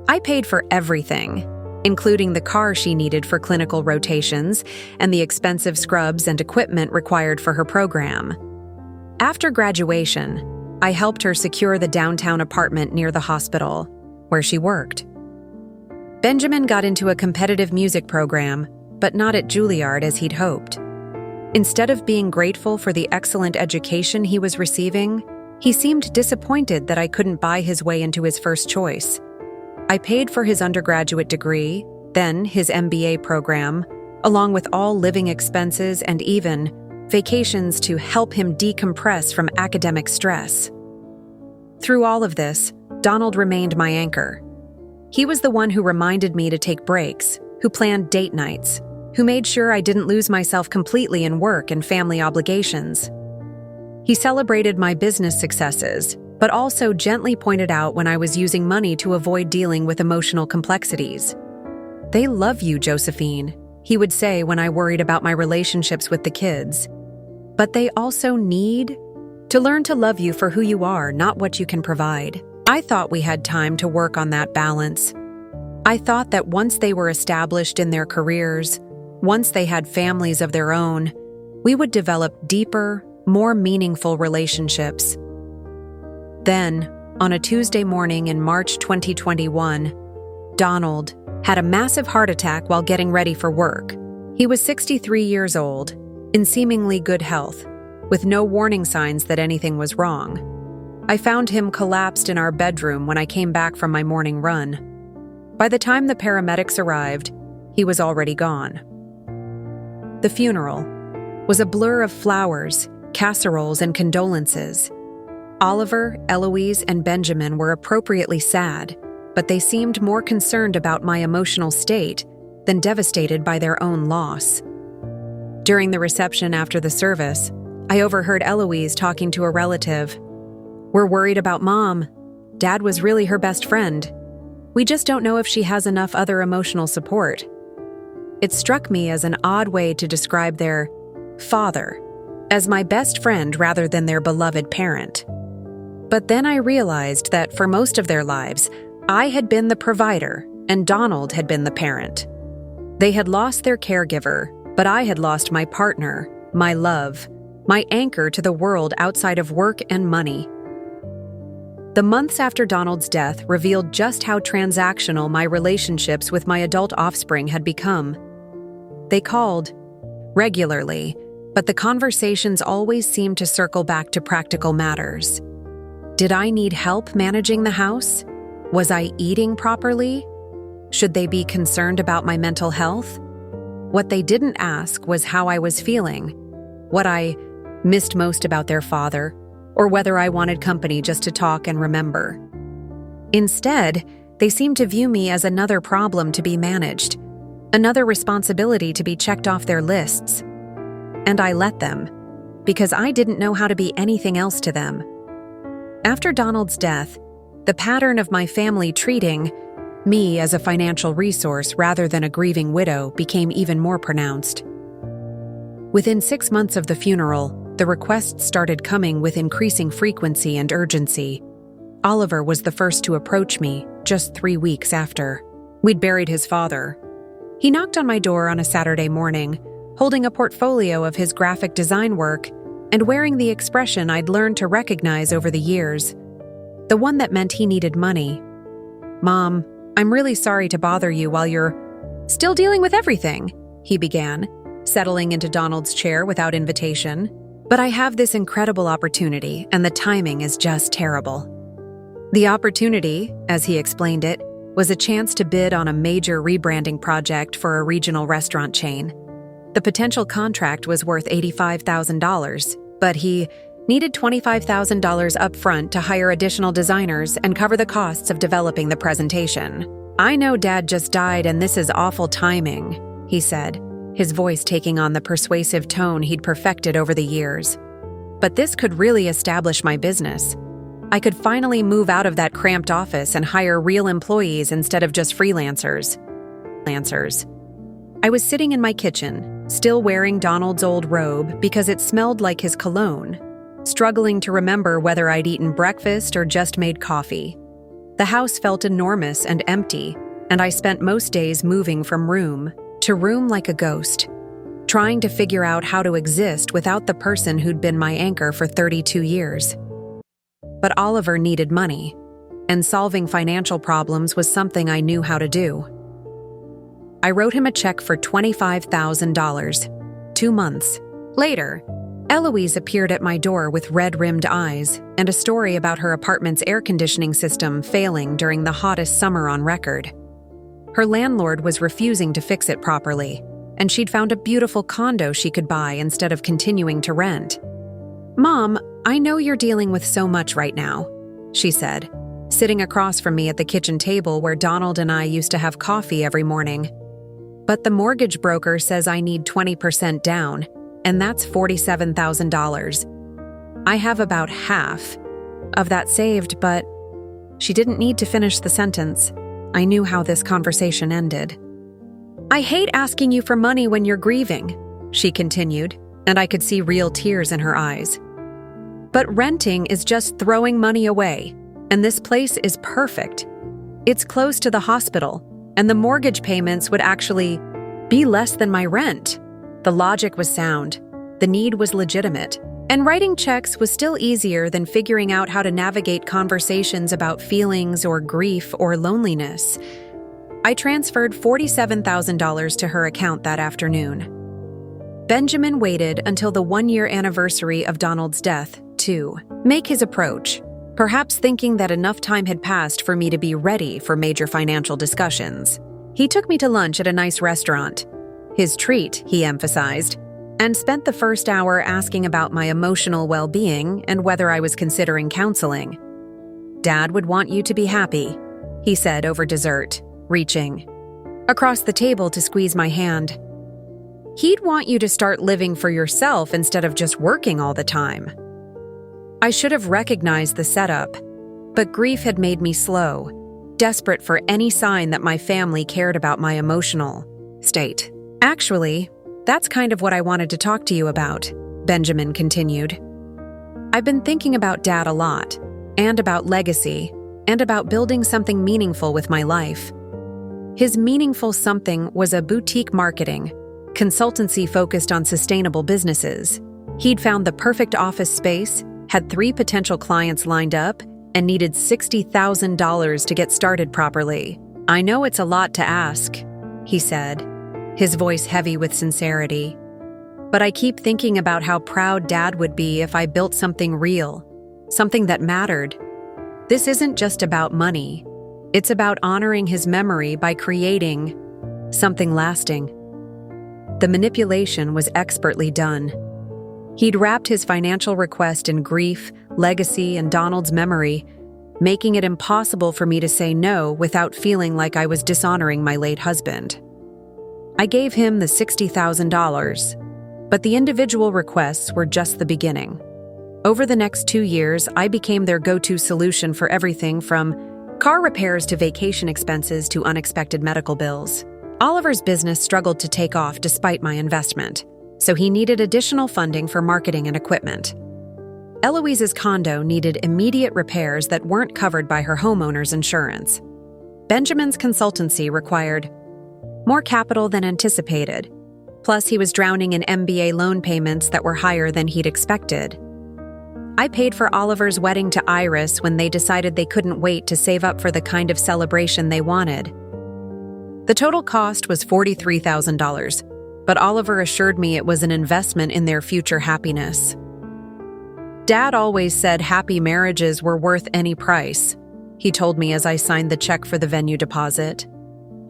I paid for everything, including the car she needed for clinical rotations and the expensive scrubs and equipment required for her program. After graduation, I helped her secure the downtown apartment near the hospital, where she worked. Benjamin got into a competitive music program, but not at Juilliard as he'd hoped. Instead of being grateful for the excellent education he was receiving, he seemed disappointed that I couldn't buy his way into his first choice. I paid for his undergraduate degree, then his MBA program, along with all living expenses and even vacations to help him decompress from academic stress. Through all of this, Donald remained my anchor. He was the one who reminded me to take breaks, who planned date nights, who made sure I didn't lose myself completely in work and family obligations. He celebrated my business successes, but also gently pointed out when I was using money to avoid dealing with emotional complexities. "They love you, Josephine," he would say when I worried about my relationships with the kids. "But they also need to learn to love you for who you are, not what you can provide." I thought we had time to work on that balance. I thought that once they were established in their careers, once they had families of their own, we would develop deeper, more meaningful relationships. Then, on a Tuesday morning in March 2021, Donald had a massive heart attack while getting ready for work. He was 63 years old, in seemingly good health, with no warning signs that anything was wrong. I found him collapsed in our bedroom when I came back from my morning run. By the time the paramedics arrived, he was already gone. The funeral was a blur of flowers, casseroles, and condolences. Oliver, Eloise, and Benjamin were appropriately sad, but they seemed more concerned about my emotional state than devastated by their own loss. During the reception after the service, I overheard Eloise talking to a relative. "We're worried about Mom. Dad was really her best friend. We just don't know if she has enough other emotional support." It struck me as an odd way to describe their father, as my best friend rather than their beloved parent. But then I realized that for most of their lives, I had been the provider and Donald had been the parent. They had lost their caregiver, but I had lost my partner, my love, my anchor to the world outside of work and money. The months after Donald's death revealed just how transactional my relationships with my adult offspring had become. They called regularly, but the conversations always seemed to circle back to practical matters. Did I need help managing the house? Was I eating properly? Should they be concerned about my mental health? What they didn't ask was how I was feeling, what I missed most about their father, or whether I wanted company just to talk and remember. Instead, they seemed to view me as another problem to be managed, another responsibility to be checked off their lists. And I let them, because I didn't know how to be anything else to them. After Donald's death, the pattern of my family treating me as a financial resource rather than a grieving widow became even more pronounced. Within 6 months of the funeral, the requests started coming with increasing frequency and urgency. Oliver was the first to approach me, just 3 weeks after. We'd buried his father. He knocked on my door on a Saturday morning, holding a portfolio of his graphic design work and wearing the expression I'd learned to recognize over the years, the one that meant he needed money. "Mom, I'm really sorry to bother you while you're still dealing with everything," he began, settling into Donald's chair without invitation. "But I have this incredible opportunity, and the timing is just terrible." The opportunity, as he explained it, was a chance to bid on a major rebranding project for a regional restaurant chain. The potential contract was worth $85,000, but he Needed $25,000 upfront to hire additional designers and cover the costs of developing the presentation. I know Dad just died and this is awful timing, he said, his voice taking on the persuasive tone he'd perfected over the years. But this could really establish my business. I could finally move out of that cramped office and hire real employees instead of just freelancers. I was sitting in my kitchen, still wearing Donald's old robe because it smelled like his cologne, struggling to remember whether I'd eaten breakfast or just made coffee. The house felt enormous and empty, and I spent most days moving from room to room like a ghost, trying to figure out how to exist without the person who'd been my anchor for 32 years. But Oliver needed money, and solving financial problems was something I knew how to do. I wrote him a check for $25,000. 2 months later, Eloise appeared at my door with red-rimmed eyes and a story about her apartment's air conditioning system failing during the hottest summer on record. Her landlord was refusing to fix it properly, and she'd found a beautiful condo she could buy instead of continuing to rent. "Mom, I know you're dealing with so much right now," she said, sitting across from me at the kitchen table where Donald and I used to have coffee every morning. "But the mortgage broker says I need 20% down, and that's $47,000. I have about half of that saved, but..." She didn't need to finish the sentence. I knew how this conversation ended. "I hate asking you for money when you're grieving," she continued, and I could see real tears in her eyes. "But renting is just throwing money away, and this place is perfect. It's close to the hospital, and the mortgage payments would actually be less than my rent." The logic was sound, the need was legitimate, and writing checks was still easier than figuring out how to navigate conversations about feelings or grief or loneliness. I transferred $47,000 to her account that afternoon. Benjamin waited until the 1-year anniversary of Donald's death to make his approach, perhaps thinking that enough time had passed for me to be ready for major financial discussions. He took me to lunch at a nice restaurant. His treat, he emphasized, and spent the first hour asking about my emotional well-being and whether I was considering counseling. "Dad would want you to be happy," he said over dessert, reaching across the table to squeeze my hand. "He'd want you to start living for yourself instead of just working all the time." I should have recognized the setup, but grief had made me slow, desperate for any sign that my family cared about my emotional state. "Actually, that's kind of what I wanted to talk to you about," Benjamin continued. "I've been thinking about Dad a lot, and about legacy, and about building something meaningful with my life." His meaningful something was a boutique marketing consultancy focused on sustainable businesses. He'd found the perfect office space, had 3 potential clients lined up, and needed $60,000 to get started properly. "I know it's a lot to ask," he said, his voice heavy with sincerity. "But I keep thinking about how proud Dad would be if I built something real, something that mattered. This isn't just about money. It's about honoring his memory by creating something lasting." The manipulation was expertly done. He'd wrapped his financial request in grief, legacy, and Donald's memory, making it impossible for me to say no without feeling like I was dishonoring my late husband. I gave him the $60,000, but the individual requests were just the beginning. Over the next 2 years, I became their go-to solution for everything from car repairs to vacation expenses to unexpected medical bills. Oliver's business struggled to take off despite my investment, so he needed additional funding for marketing and equipment. Eloise's condo needed immediate repairs that weren't covered by her homeowner's insurance. Benjamin's consultancy required more capital than anticipated, plus he was drowning in MBA loan payments that were higher than he'd expected. I paid for Oliver's wedding to Iris when they decided they couldn't wait to save up for the kind of celebration they wanted. The total cost was $43,000, but Oliver assured me it was an investment in their future happiness. "Dad always said happy marriages were worth any price," he told me as I signed the check for the venue deposit.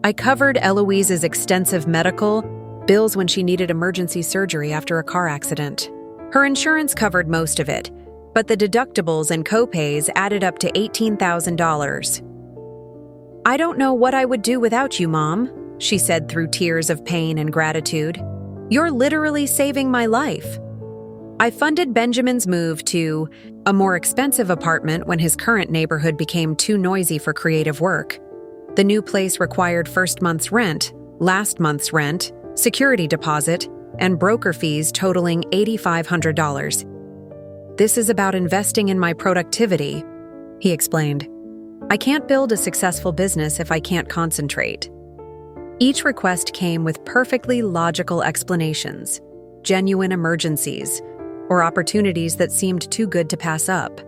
I covered Eloise's extensive medical bills when she needed emergency surgery after a car accident. Her insurance covered most of it, but the deductibles and copays added up to $18,000. "I don't know what I would do without you, Mom," she said through tears of pain and gratitude. "You're literally saving my life." I funded Benjamin's move to a more expensive apartment when his current neighborhood became too noisy for creative work. The new place required first month's rent, last month's rent, security deposit, and broker fees totaling $8,500. "This is about investing in my productivity," he explained. "I can't build a successful business if I can't concentrate." Each request came with perfectly logical explanations, genuine emergencies, or opportunities that seemed too good to pass up.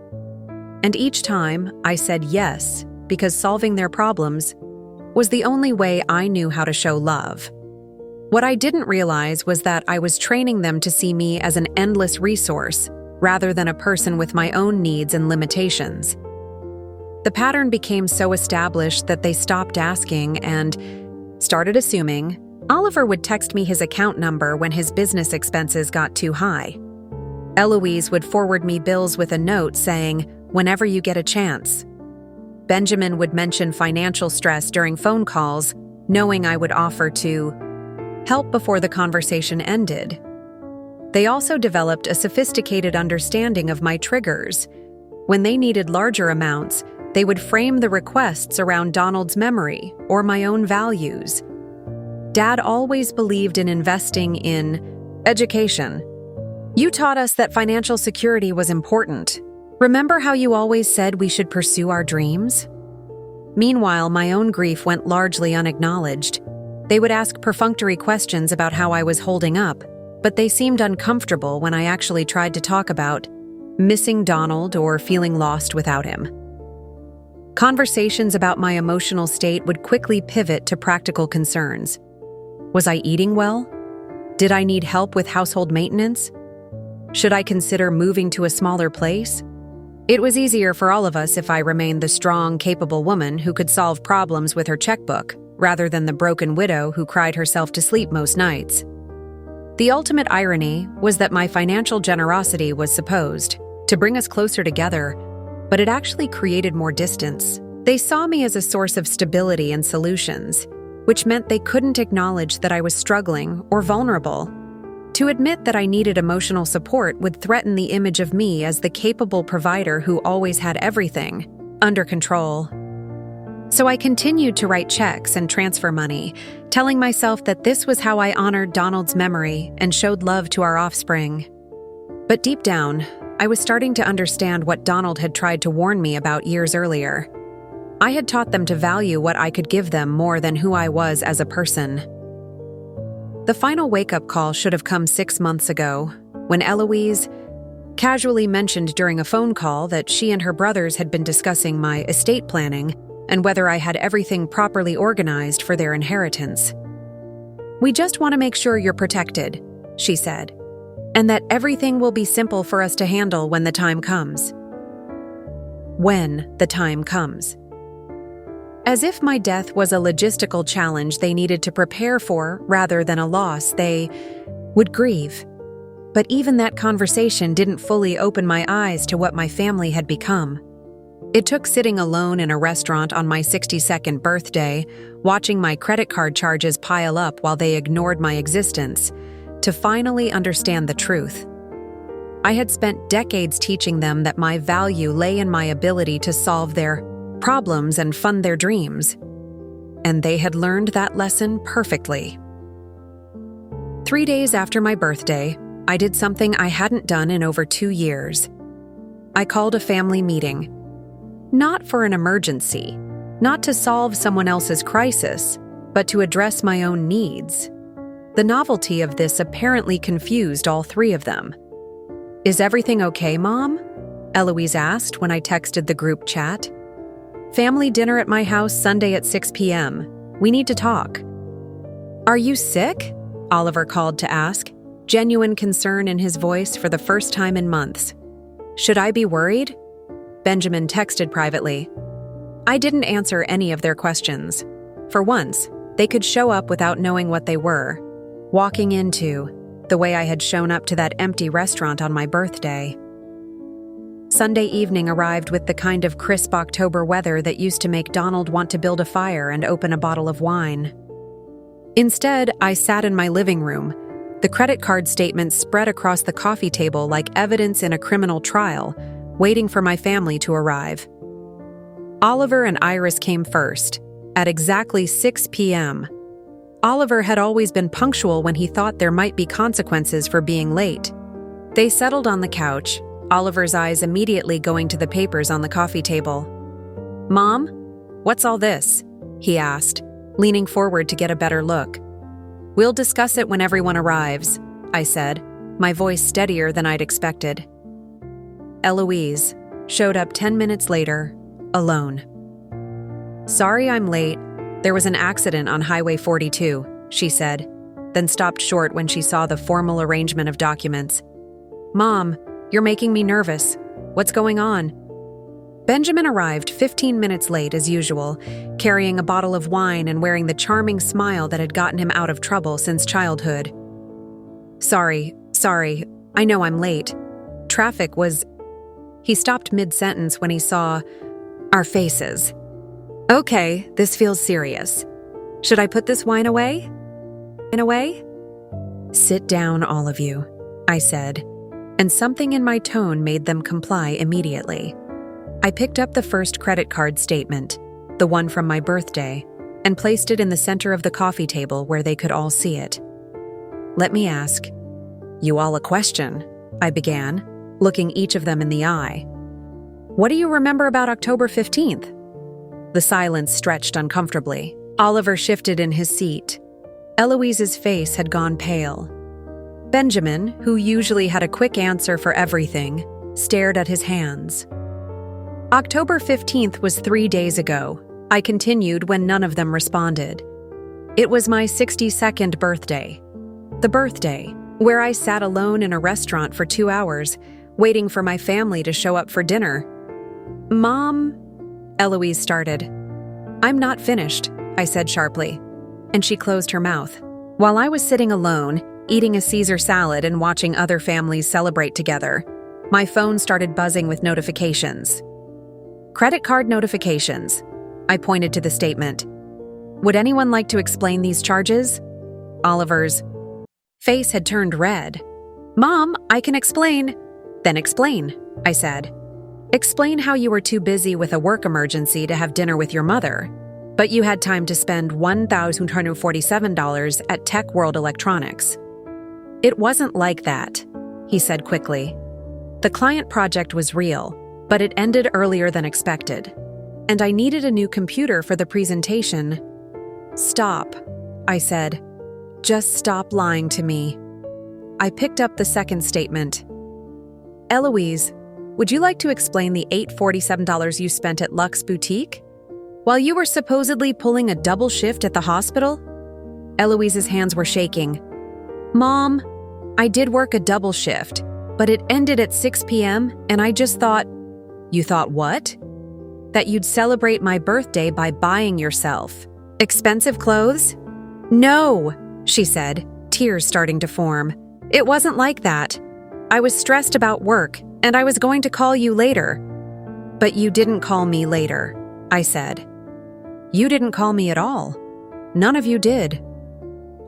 And each time, I said yes, because solving their problems was the only way I knew how to show love. What I didn't realize was that I was training them to see me as an endless resource, rather than a person with my own needs and limitations. The pattern became so established that they stopped asking and started assuming. Oliver would text me his account number when his business expenses got too high. Eloise would forward me bills with a note saying, "Whenever you get a chance." Benjamin would mention financial stress during phone calls, knowing I would offer to help before the conversation ended. They also developed a sophisticated understanding of my triggers. When they needed larger amounts, they would frame the requests around Donald's memory or my own values. Dad always believed in investing in education. "You taught us that financial security was important. Remember how you always said we should pursue our dreams?" Meanwhile, my own grief went largely unacknowledged. They would ask perfunctory questions about how I was holding up, but they seemed uncomfortable when I actually tried to talk about missing Donald or feeling lost without him. Conversations about my emotional state would quickly pivot to practical concerns. Was I eating well? Did I need help with household maintenance? Should I consider moving to a smaller place? It was easier for all of us if I remained the strong, capable woman who could solve problems with her checkbook, rather than the broken widow who cried herself to sleep most nights. The ultimate irony was that my financial generosity was supposed to bring us closer together, but it actually created more distance. They saw me as a source of stability and solutions, which meant they couldn't acknowledge that I was struggling or vulnerable. To admit that I needed emotional support would threaten the image of me as the capable provider who always had everything under control. So I continued to write checks and transfer money, telling myself that this was how I honored Donald's memory and showed love to our offspring. But deep down, I was starting to understand what Donald had tried to warn me about years earlier. I had taught them to value what I could give them more than who I was as a person. The final wake-up call should have come 6 months ago, when Eloise casually mentioned during a phone call that she and her brothers had been discussing my estate planning and whether I had everything properly organized for their inheritance. "We just want to make sure you're protected," she said, "and that everything will be simple for us to handle when the time comes." When the time comes. As if my death was a logistical challenge they needed to prepare for rather than a loss they would grieve. But even that conversation didn't fully open my eyes to what my family had become. It took sitting alone in a restaurant on my 62nd birthday, watching my credit card charges pile up while they ignored my existence, to finally understand the truth. I had spent decades teaching them that my value lay in my ability to solve their problems and fund their dreams, and they had learned that lesson perfectly. 3 days after my birthday, I did something I hadn't done in over 2 years. I called a family meeting. Not for an emergency, not to solve someone else's crisis, but to address my own needs. The novelty of this apparently confused all 3 of them. "Is everything okay, Mom?" Eloise asked when I texted the group chat. "Family dinner at my house Sunday at 6 p.m. We need to talk." "Are you sick?" Oliver called to ask, genuine concern in his voice for the first time in months. "Should I be worried?" Benjamin texted privately. I didn't answer any of their questions. For once, they could show up without knowing what they were, walking into the way I had shown up to that empty restaurant on my birthday. Sunday evening arrived with the kind of crisp October weather that used to make Donald want to build a fire and open a bottle of wine. Instead, I sat in my living room, the credit card statements spread across the coffee table like evidence in a criminal trial, waiting for my family to arrive. Oliver and Iris came first, at exactly 6 p.m. Oliver had always been punctual when he thought there might be consequences for being late. They settled on the couch, Oliver's eyes immediately going to the papers on the coffee table. "Mom, what's all this?" he asked, leaning forward to get a better look. "We'll discuss it when everyone arrives," I said, my voice steadier than I'd expected. Eloise showed up 10 minutes later, alone. "Sorry I'm late. There was an accident on Highway 42, she said, then stopped short when she saw the formal arrangement of documents. "Mom, you're making me nervous. What's going on?" Benjamin arrived 15 minutes late as usual, carrying a bottle of wine and wearing the charming smile that had gotten him out of trouble since childhood. Sorry, I know I'm late. Traffic was..." He stopped mid-sentence when he saw our faces. "Okay, this feels serious. Should I put this wine away?" "Sit down, all of you," I said, and something in my tone made them comply immediately. I picked up the first credit card statement, the one from my birthday, and placed it in the center of the coffee table where they could all see it. "Let me ask you all a question," I began, looking each of them in the eye. "What do you remember about October 15th? The silence stretched uncomfortably. Oliver shifted in his seat. Eloise's face had gone pale. Benjamin, who usually had a quick answer for everything, stared at his hands. "October 15th was 3 days ago," I continued when none of them responded. "It was my 62nd birthday. The birthday, where I sat alone in a restaurant for 2 hours, waiting for my family to show up for dinner." "Mom," Eloise started. "I'm not finished," I said sharply, and she closed her mouth. While I was sitting alone, eating a Caesar salad and watching other families celebrate together, my phone started buzzing with notifications. "Credit card notifications," I pointed to the statement. "Would anyone like to explain these charges?" Oliver's face had turned red. "Mom, I can explain." "Then explain," I said. "Explain how you were too busy with a work emergency to have dinner with your mother, but you had time to spend $1,247 at Tech World Electronics." "It wasn't like that," he said quickly. "The client project was real, but it ended earlier than expected, and I needed a new computer for the presentation." "Stop," I said. "Just stop lying to me." I picked up the second statement. "Eloise, would you like to explain the $847 you spent at Luxe Boutique? While you were supposedly pulling a double shift at the hospital?" Eloise's hands were shaking. "Mom, I did work a double shift, but it ended at 6 p.m. and I just thought..." "You thought what?" "That you'd celebrate my birthday by buying yourself expensive clothes?" "No," she said, tears starting to form. "It wasn't like that. I was stressed about work, and I was going to call you later." "But you didn't call me later," I said. "You didn't call me at all. None of you did."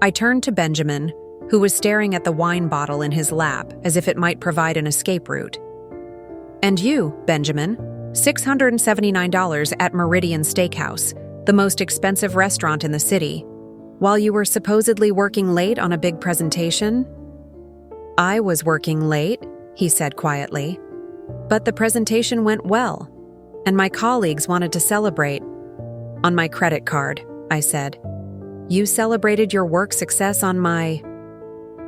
I turned to Benjamin, who was staring at the wine bottle in his lap as if it might provide an escape route. "And you, Benjamin, $679 at Meridian Steakhouse, the most expensive restaurant in the city, while you were supposedly working late on a big presentation?" "I was working late," he said quietly. "But the presentation went well, and my colleagues wanted to celebrate." "On my credit card," I said. "You celebrated your work success on my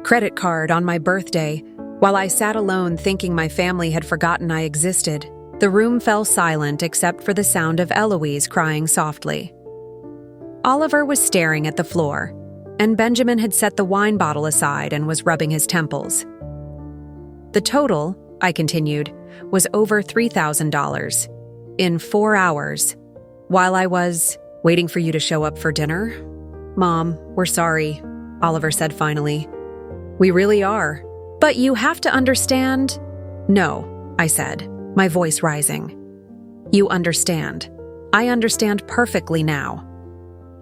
credit card on my birthday." While I sat alone thinking my family had forgotten I existed, the room fell silent except for the sound of Eloise crying softly. Oliver was staring at the floor, and Benjamin had set the wine bottle aside and was rubbing his temples. "The total," I continued, "was over $3,000. In 4 hours. While I was waiting for you to show up for dinner." "Mom, we're sorry," Oliver said finally. "We really are. But you have to understand..." "No," I said, my voice rising. You understand. I understand perfectly now.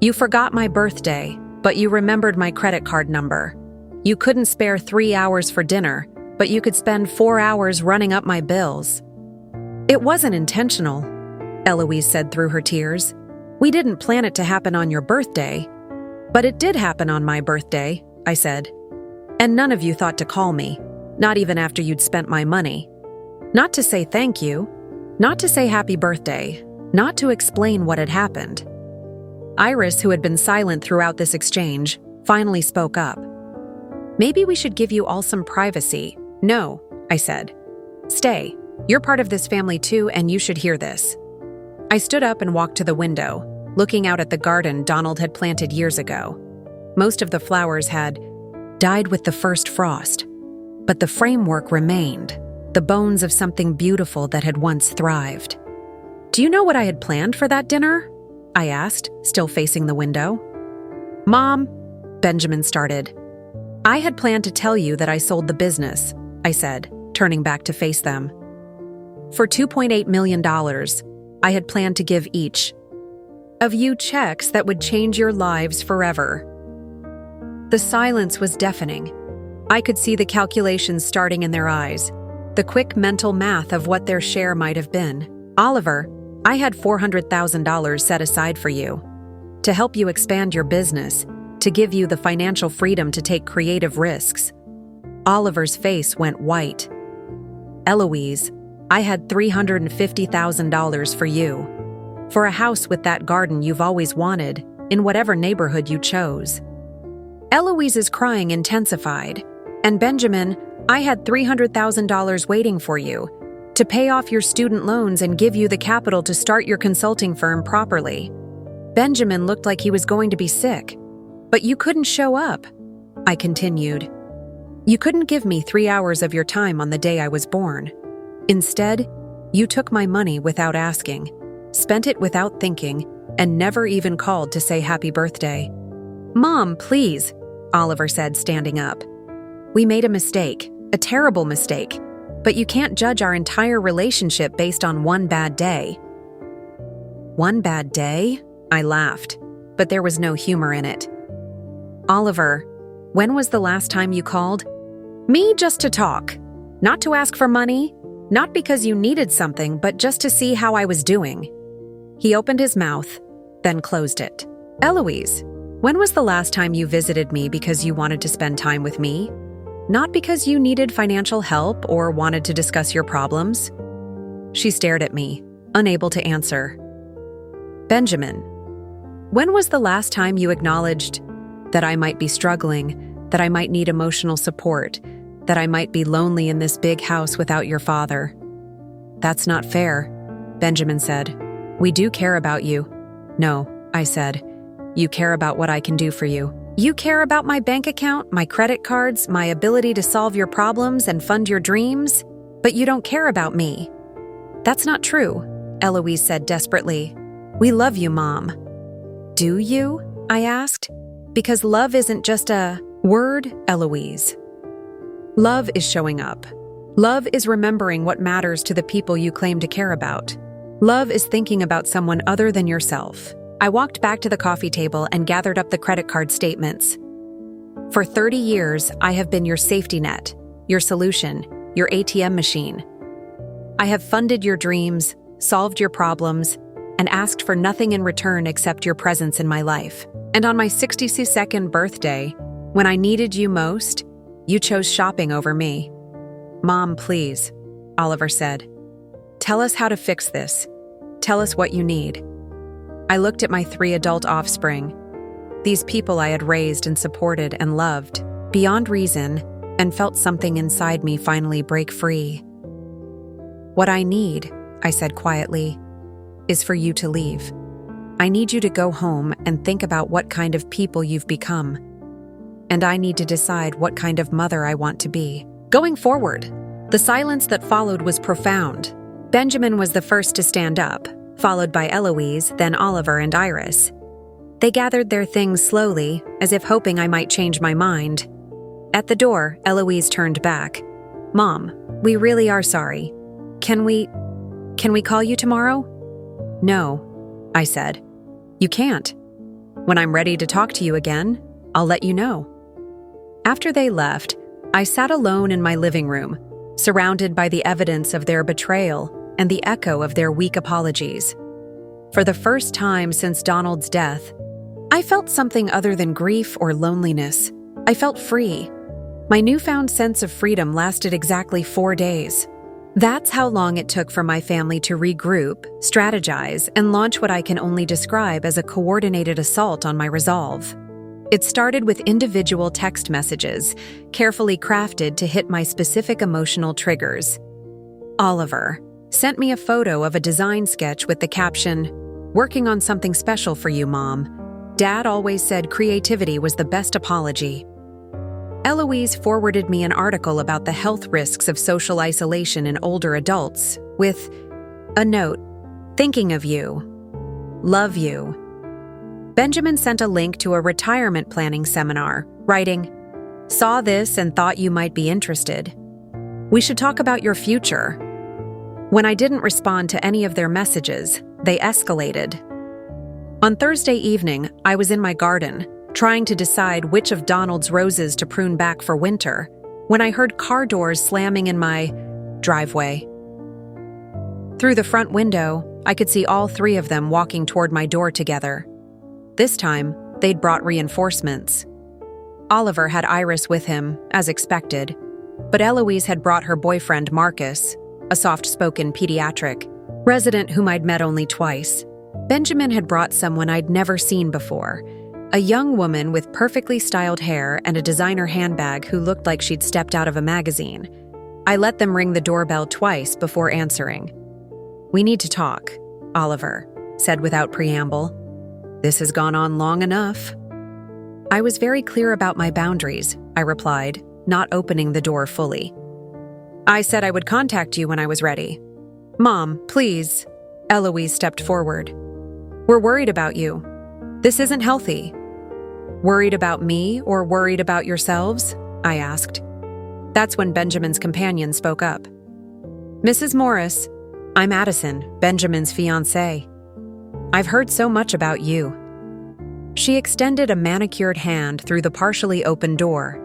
You forgot my birthday, but you remembered my credit card number. You couldn't spare 3 hours for dinner, but you could spend 4 hours running up my bills. It wasn't intentional, Eloise said through her tears. We didn't plan it to happen on your birthday. But it did happen on my birthday, I said. And none of you thought to call me, not even after you'd spent my money. Not to say thank you, not to say happy birthday, not to explain what had happened. Iris, who had been silent throughout this exchange, finally spoke up. Maybe we should give you all some privacy. No, I said. Stay. You're part of this family too, and you should hear this. I stood up and walked to the window, looking out at the garden Donald had planted years ago. Most of the flowers had died with the first frost, but the framework remained, the bones of something beautiful that had once thrived. Do you know what I had planned for that dinner? I asked, still facing the window. Mom, Benjamin started. I had planned to tell you that I sold the business, I said, turning back to face them. For $2.8 million, I had planned to give each of you checks that would change your lives forever. The silence was deafening. I could see the calculations starting in their eyes, the quick mental math of what their share might have been. Oliver, I had $400,000 set aside for you, to help you expand your business, to give you the financial freedom to take creative risks. Oliver's face went white. Eloise, I had $350,000 for you, for a house with that garden you've always wanted, in whatever neighborhood you chose. Eloise's crying intensified. And Benjamin, I had $300,000 waiting for you, to pay off your student loans and give you the capital to start your consulting firm properly. Benjamin looked like he was going to be sick. But you couldn't show up, I continued. You couldn't give me 3 hours of your time on the day I was born. Instead, you took my money without asking, spent it without thinking, and never even called to say happy birthday. Mom, please, Oliver said, standing up. We made a mistake, a terrible mistake, but you can't judge our entire relationship based on one bad day. One bad day? I laughed, but there was no humor in it. Oliver, when was the last time you called? Me just to talk, not to ask for money, not because you needed something, but just to see how I was doing. He opened his mouth, then closed it. Eloise, when was the last time you visited me because you wanted to spend time with me? Not because you needed financial help or wanted to discuss your problems? She stared at me, unable to answer. Benjamin, when was the last time you acknowledged that I might be struggling, that I might need emotional support, that I might be lonely in this big house without your father? That's not fair, Benjamin said. We do care about you. No, I said. You care about what I can do for you. You care about my bank account, my credit cards, my ability to solve your problems and fund your dreams, but you don't care about me. That's not true, Eloise said desperately. We love you, Mom. Do you? I asked. Because love isn't just a word, Eloise. Love is showing up. Love is remembering what matters to the people you claim to care about. Love is thinking about someone other than yourself. I walked back to the coffee table and gathered up the credit card statements. For 30 years, I have been your safety net, your solution, your ATM machine. I have funded your dreams, solved your problems, and asked for nothing in return except your presence in my life. And on my 62nd birthday, when I needed you most, you chose shopping over me. Mom, please, Oliver said. Tell us how to fix this. Tell us what you need. I looked at my 3 adult offspring, these people I had raised and supported and loved, beyond reason, and felt something inside me finally break free. What I need, I said quietly, is for you to leave. I need you to go home and think about what kind of people you've become. And I need to decide what kind of mother I want to be. Going forward, the silence that followed was profound. Benjamin was the first to stand up, followed by Eloise, then Oliver and Iris. They gathered their things slowly, as if hoping I might change my mind. At the door, Eloise turned back. Mom, we really are sorry. Can we Can we call you tomorrow? No, I said. You can't. When I'm ready to talk to you again, I'll let you know. After they left, I sat alone in my living room, surrounded by the evidence of their betrayal and the echo of their weak apologies. For the first time since Donald's death, I felt something other than grief or loneliness. I felt free. My newfound sense of freedom lasted exactly 4 days. That's how long it took for my family to regroup, strategize, and launch what I can only describe as a coordinated assault on my resolve. It started with individual text messages, carefully crafted to hit my specific emotional triggers. Oliver sent me a photo of a design sketch with the caption, "Working on something special for you, Mom. Dad always said creativity was the best apology." Eloise forwarded me an article about the health risks of social isolation in older adults, with a note, "Thinking of you. Love you." Benjamin sent a link to a retirement planning seminar, writing, "Saw this and thought you might be interested. We should talk about your future." When I didn't respond to any of their messages, they escalated. On Thursday evening, I was in my garden, trying to decide which of Donald's roses to prune back for winter, when I heard car doors slamming in my driveway. Through the front window, I could see all 3 of them walking toward my door together. This time, they'd brought reinforcements. Oliver had Iris with him, as expected, but Eloise had brought her boyfriend Marcus, a soft-spoken pediatric resident whom I'd met only twice. Benjamin had brought someone I'd never seen before, a young woman with perfectly styled hair and a designer handbag who looked like she'd stepped out of a magazine. I let them ring the doorbell twice before answering. "We need to talk," Oliver said without preamble. "This has gone on long enough." I was very clear about my boundaries, I replied, not opening the door fully. "I said I would contact you when I was ready." "Mom, please." Eloise stepped forward. "We're worried about you. This isn't healthy." "Worried about me or worried about yourselves?" I asked. That's when Benjamin's companion spoke up. "Mrs. Morris, I'm Addison, Benjamin's fiancée. I've heard so much about you." She extended a manicured hand through the partially open door.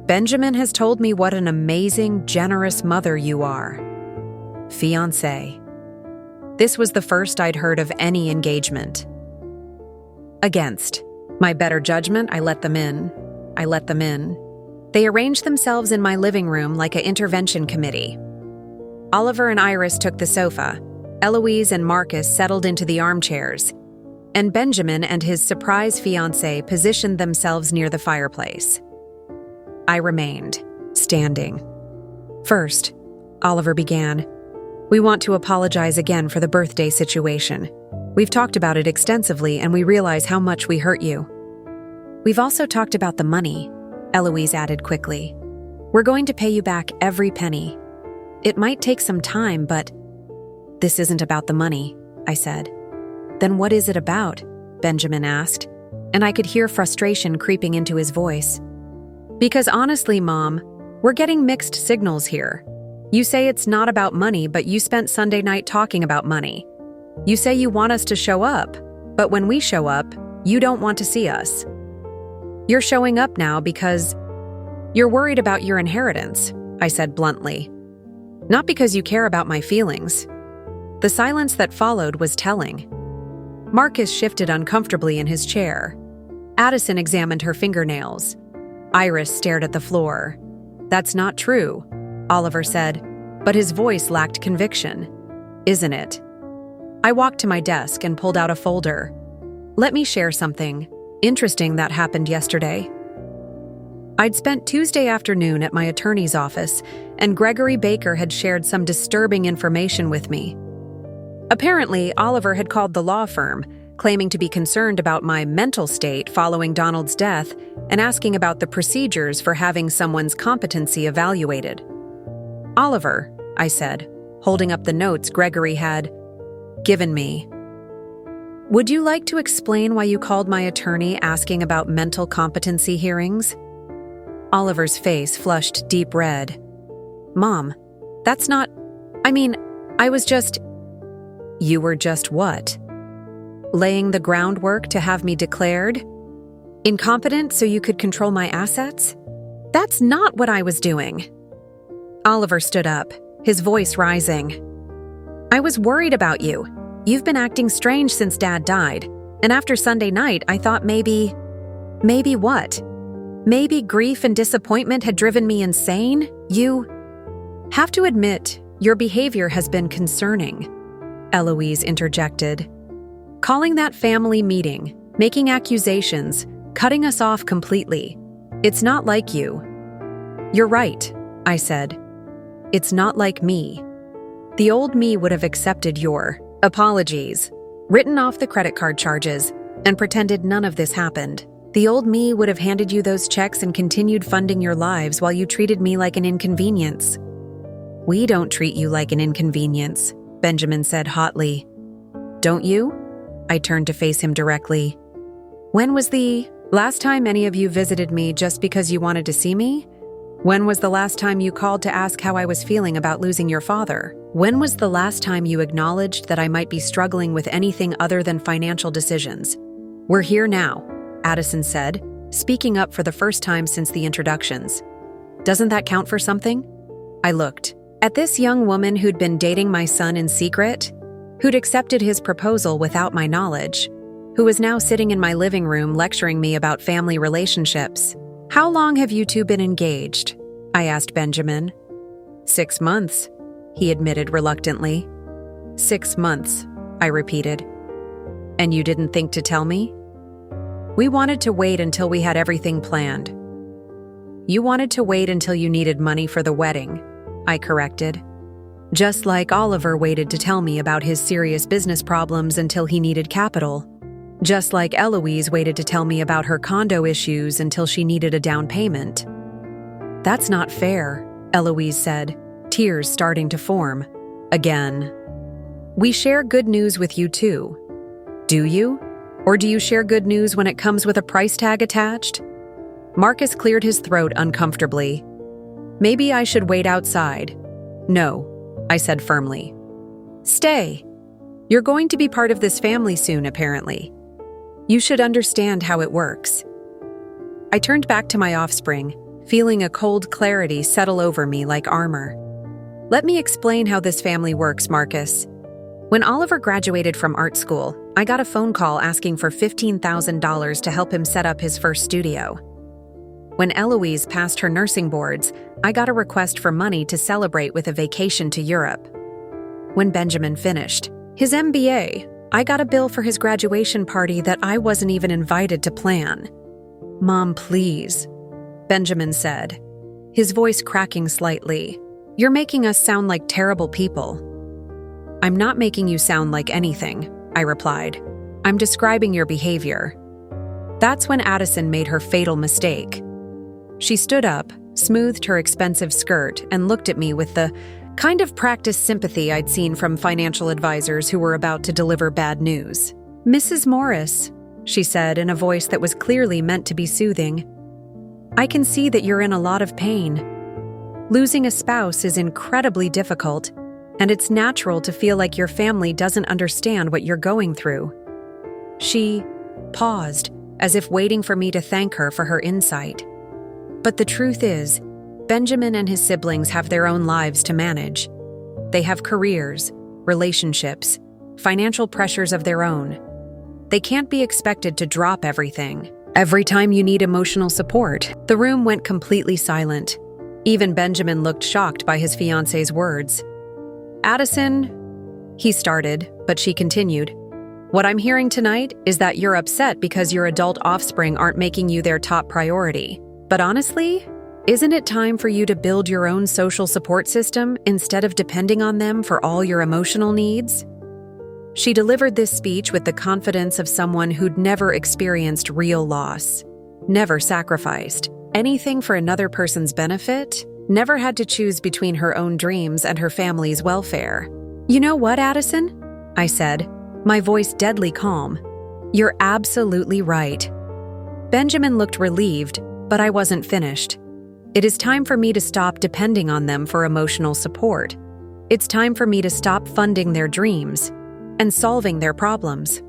"Benjamin has told me what an amazing, generous mother you are." Fiancée. This was the first I'd heard of any engagement. Against my better judgment, I let them in. They arranged themselves in my living room like an intervention committee. Oliver and Iris took the sofa. Eloise and Marcus settled into the armchairs, and Benjamin and his surprise fiancée positioned themselves near the fireplace. I remained, standing. "First," Oliver began, "we want to apologize again for the birthday situation. We've talked about it extensively and we realize how much we hurt you." "We've also talked about the money," Eloise added quickly. "We're going to pay you back every penny. It might take some time, but—" "This isn't about the money," I said. "Then what is it about?" Benjamin asked, and I could hear frustration creeping into his voice. "Because honestly, Mom, we're getting mixed signals here. You say it's not about money, but you spent Sunday night talking about money. You say you want us to show up, but when we show up, you don't want to see us. You're showing up now because you're worried about your inheritance," I said bluntly. "Not because you care about my feelings." The silence that followed was telling. Marcus shifted uncomfortably in his chair. Addison examined her fingernails. Iris stared at the floor. "That's not true," Oliver said, but his voice lacked conviction. "Isn't it?" I walked to my desk and pulled out a folder. "Let me share something interesting that happened yesterday." I'd spent Tuesday afternoon at my attorney's office, and Gregory Baker had shared some disturbing information with me. Apparently, Oliver had called the law firm, claiming to be concerned about my mental state following Donald's death and asking about the procedures for having someone's competency evaluated. "Oliver," I said, holding up the notes Gregory had given me, "would you like to explain why you called my attorney asking about mental competency hearings?" Oliver's face flushed deep red. "Mom, that's not... You were just what? Laying the groundwork to have me declared incompetent so you could control my assets? That's not what I was doing. Oliver stood up, his voice rising. I was worried about you. You've been acting strange since Dad died, and after Sunday night, I thought maybe what? Maybe grief and disappointment had driven me insane? You have to admit, your behavior has been concerning, Eloise interjected. Calling that family meeting, making accusations, cutting us off completely. It's not like you. You're right, I said. It's not like me. The old me would have accepted your apologies, written off the credit card charges, and pretended none of this happened. The old me would have handed you those checks and continued funding your lives while you treated me like an inconvenience. We don't treat you like an inconvenience, Benjamin said hotly. Don't you? I turned to face him directly. When was the last time any of you visited me just because you wanted to see me? When was the last time you called to ask how I was feeling about losing your father? When was the last time you acknowledged that I might be struggling with anything other than financial decisions? We're here now, Addison said, speaking up for the first time since the introductions. Doesn't that count for something? I looked at this young woman who'd been dating my son in secret, who'd accepted his proposal without my knowledge, who was now sitting in my living room lecturing me about family relationships. How long have you two been engaged? I asked Benjamin. 6 months, he admitted reluctantly. 6 months, I repeated. And you didn't think to tell me? We wanted to wait until we had everything planned. You wanted to wait until you needed money for the wedding, I corrected. Just like Oliver waited to tell me about his serious business problems until he needed capital. Just like Eloise waited to tell me about her condo issues until she needed a down payment. That's not fair, Eloise said, tears starting to form. Again. We share good news with you too. Do you? Or do you share good news when it comes with a price tag attached? Marcus cleared his throat uncomfortably. Maybe I should wait outside. No, I said firmly. Stay. You're going to be part of this family soon, apparently. You should understand how it works. I turned back to my offspring, feeling a cold clarity settle over me like armor. Let me explain how this family works, Marcus. When Oliver graduated from art school, I got a phone call asking for $15,000 to help him set up his first studio. When Eloise passed her nursing boards, I got a request for money to celebrate with a vacation to Europe. When Benjamin finished his MBA, I got a bill for his graduation party that I wasn't even invited to plan. Mom, please, Benjamin said, his voice cracking slightly. You're making us sound like terrible people. I'm not making you sound like anything, I replied. I'm describing your behavior. That's when Addison made her fatal mistake. She stood up, smoothed her expensive skirt, and looked at me with the kind of practiced sympathy I'd seen from financial advisors who were about to deliver bad news. Mrs. Morris, she said in a voice that was clearly meant to be soothing, I can see that you're in a lot of pain. Losing a spouse is incredibly difficult, and it's natural to feel like your family doesn't understand what you're going through. She paused, as if waiting for me to thank her for her insight. But the truth is, Benjamin and his siblings have their own lives to manage. They have careers, relationships, financial pressures of their own. They can't be expected to drop everything. Every time you need emotional support, the room went completely silent. Even Benjamin looked shocked by his fiancé's words. Addison, he started, but she continued. What I'm hearing tonight is that you're upset because your adult offspring aren't making you their top priority. But honestly, isn't it time for you to build your own social support system instead of depending on them for all your emotional needs? She delivered this speech with the confidence of someone who'd never experienced real loss, never sacrificed anything for another person's benefit, never had to choose between her own dreams and her family's welfare. You know what, Addison? I said, my voice deadly calm. You're absolutely right. Benjamin looked relieved, but I wasn't finished. It is time for me to stop depending on them for emotional support. It's time for me to stop funding their dreams and solving their problems.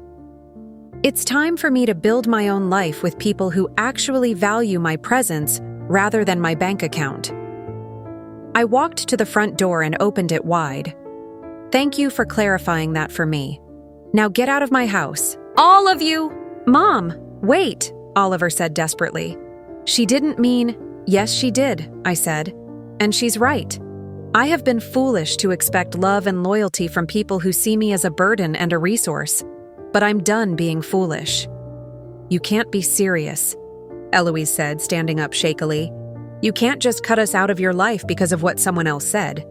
It's time for me to build my own life with people who actually value my presence rather than my bank account. I walked to the front door and opened it wide. Thank you for clarifying that for me. Now get out of my house. All of you! Mom, wait, Oliver said desperately. She didn't mean, yes, she did, I said. And she's right. I have been foolish to expect love and loyalty from people who see me as a burden and a resource. But I'm done being foolish. You can't be serious, Eloise said, standing up shakily. You can't just cut us out of your life because of what someone else said.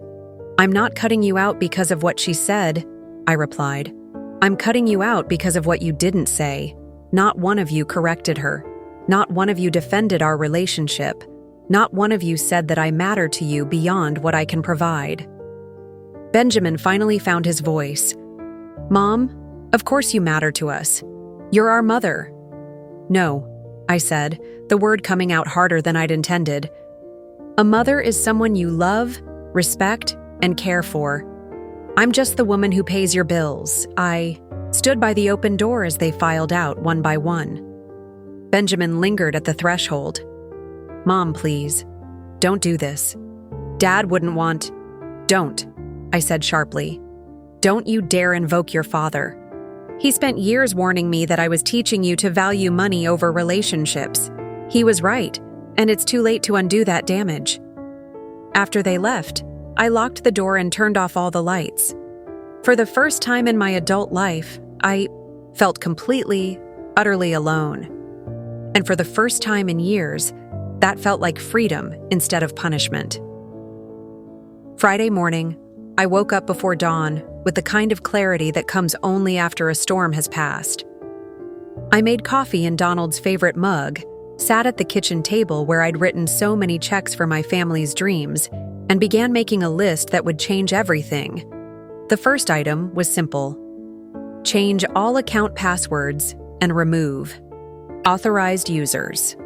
I'm not cutting you out because of what she said, I replied. I'm cutting you out because of what you didn't say. Not one of you corrected her. Not one of you defended our relationship. Not one of you said that I matter to you beyond what I can provide. Benjamin finally found his voice. Mom, of course you matter to us. You're our mother. No, I said, the word coming out harder than I'd intended. A mother is someone you love, respect, and care for. I'm just the woman who pays your bills. I stood by the open door as they filed out one by one. Benjamin lingered at the threshold. Mom, please, don't do this. Dad wouldn't want... Don't, I said sharply. Don't you dare invoke your father. He spent years warning me that I was teaching you to value money over relationships. He was right, and it's too late to undo that damage. After they left, I locked the door and turned off all the lights. For the first time in my adult life, I felt completely, utterly alone. And for the first time in years, that felt like freedom instead of punishment. Friday morning, I woke up before dawn with the kind of clarity that comes only after a storm has passed. I made coffee in Donald's favorite mug, sat at the kitchen table where I'd written so many checks for my family's dreams, and began making a list that would change everything. The first item was simple. Change all account passwords and remove authorized users.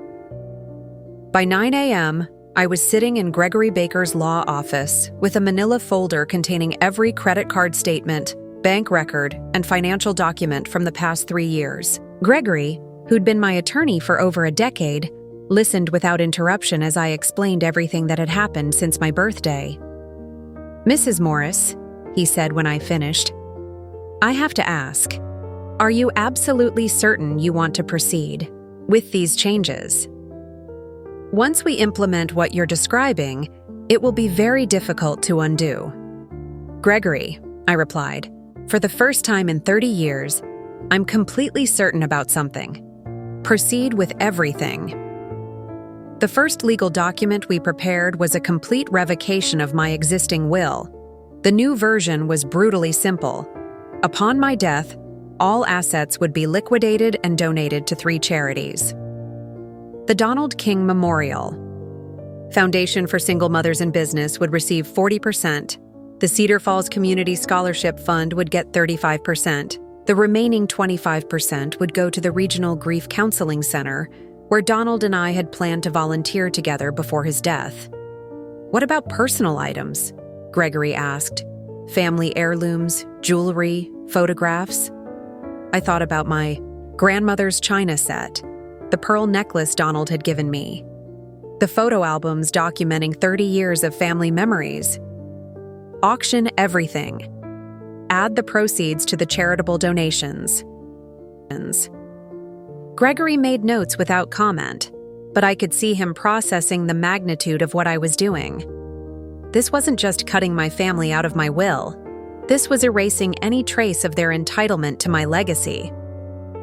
By 9 a.m., I was sitting in Gregory Baker's law office with a manila folder containing every credit card statement, bank record, and financial document from the past 3 years. Gregory, who'd been my attorney for over a decade, listened without interruption as I explained everything that had happened since my birthday. Mrs. Morris, he said when I finished, I have to ask, are you absolutely certain you want to proceed with these changes? Once we implement what you're describing, it will be very difficult to undo. Gregory, I replied, for the first time in 30 years, I'm completely certain about something. Proceed with everything. The first legal document we prepared was a complete revocation of my existing will. The new version was brutally simple. Upon my death, all assets would be liquidated and donated to 3 charities. The Donald King Memorial Foundation for Single Mothers in Business would receive 40%. The Cedar Falls Community Scholarship Fund would get 35%. The remaining 25% would go to the Regional Grief Counseling Center, where Donald and I had planned to volunteer together before his death. What about personal items? Gregory asked. Family heirlooms, jewelry, photographs? I thought about my grandmother's china set, the pearl necklace Donald had given me, the photo albums documenting 30 years of family memories. Auction everything. Add the proceeds to the charitable donations. Gregory made notes without comment, but I could see him processing the magnitude of what I was doing. This wasn't just cutting my family out of my will. This was erasing any trace of their entitlement to my legacy.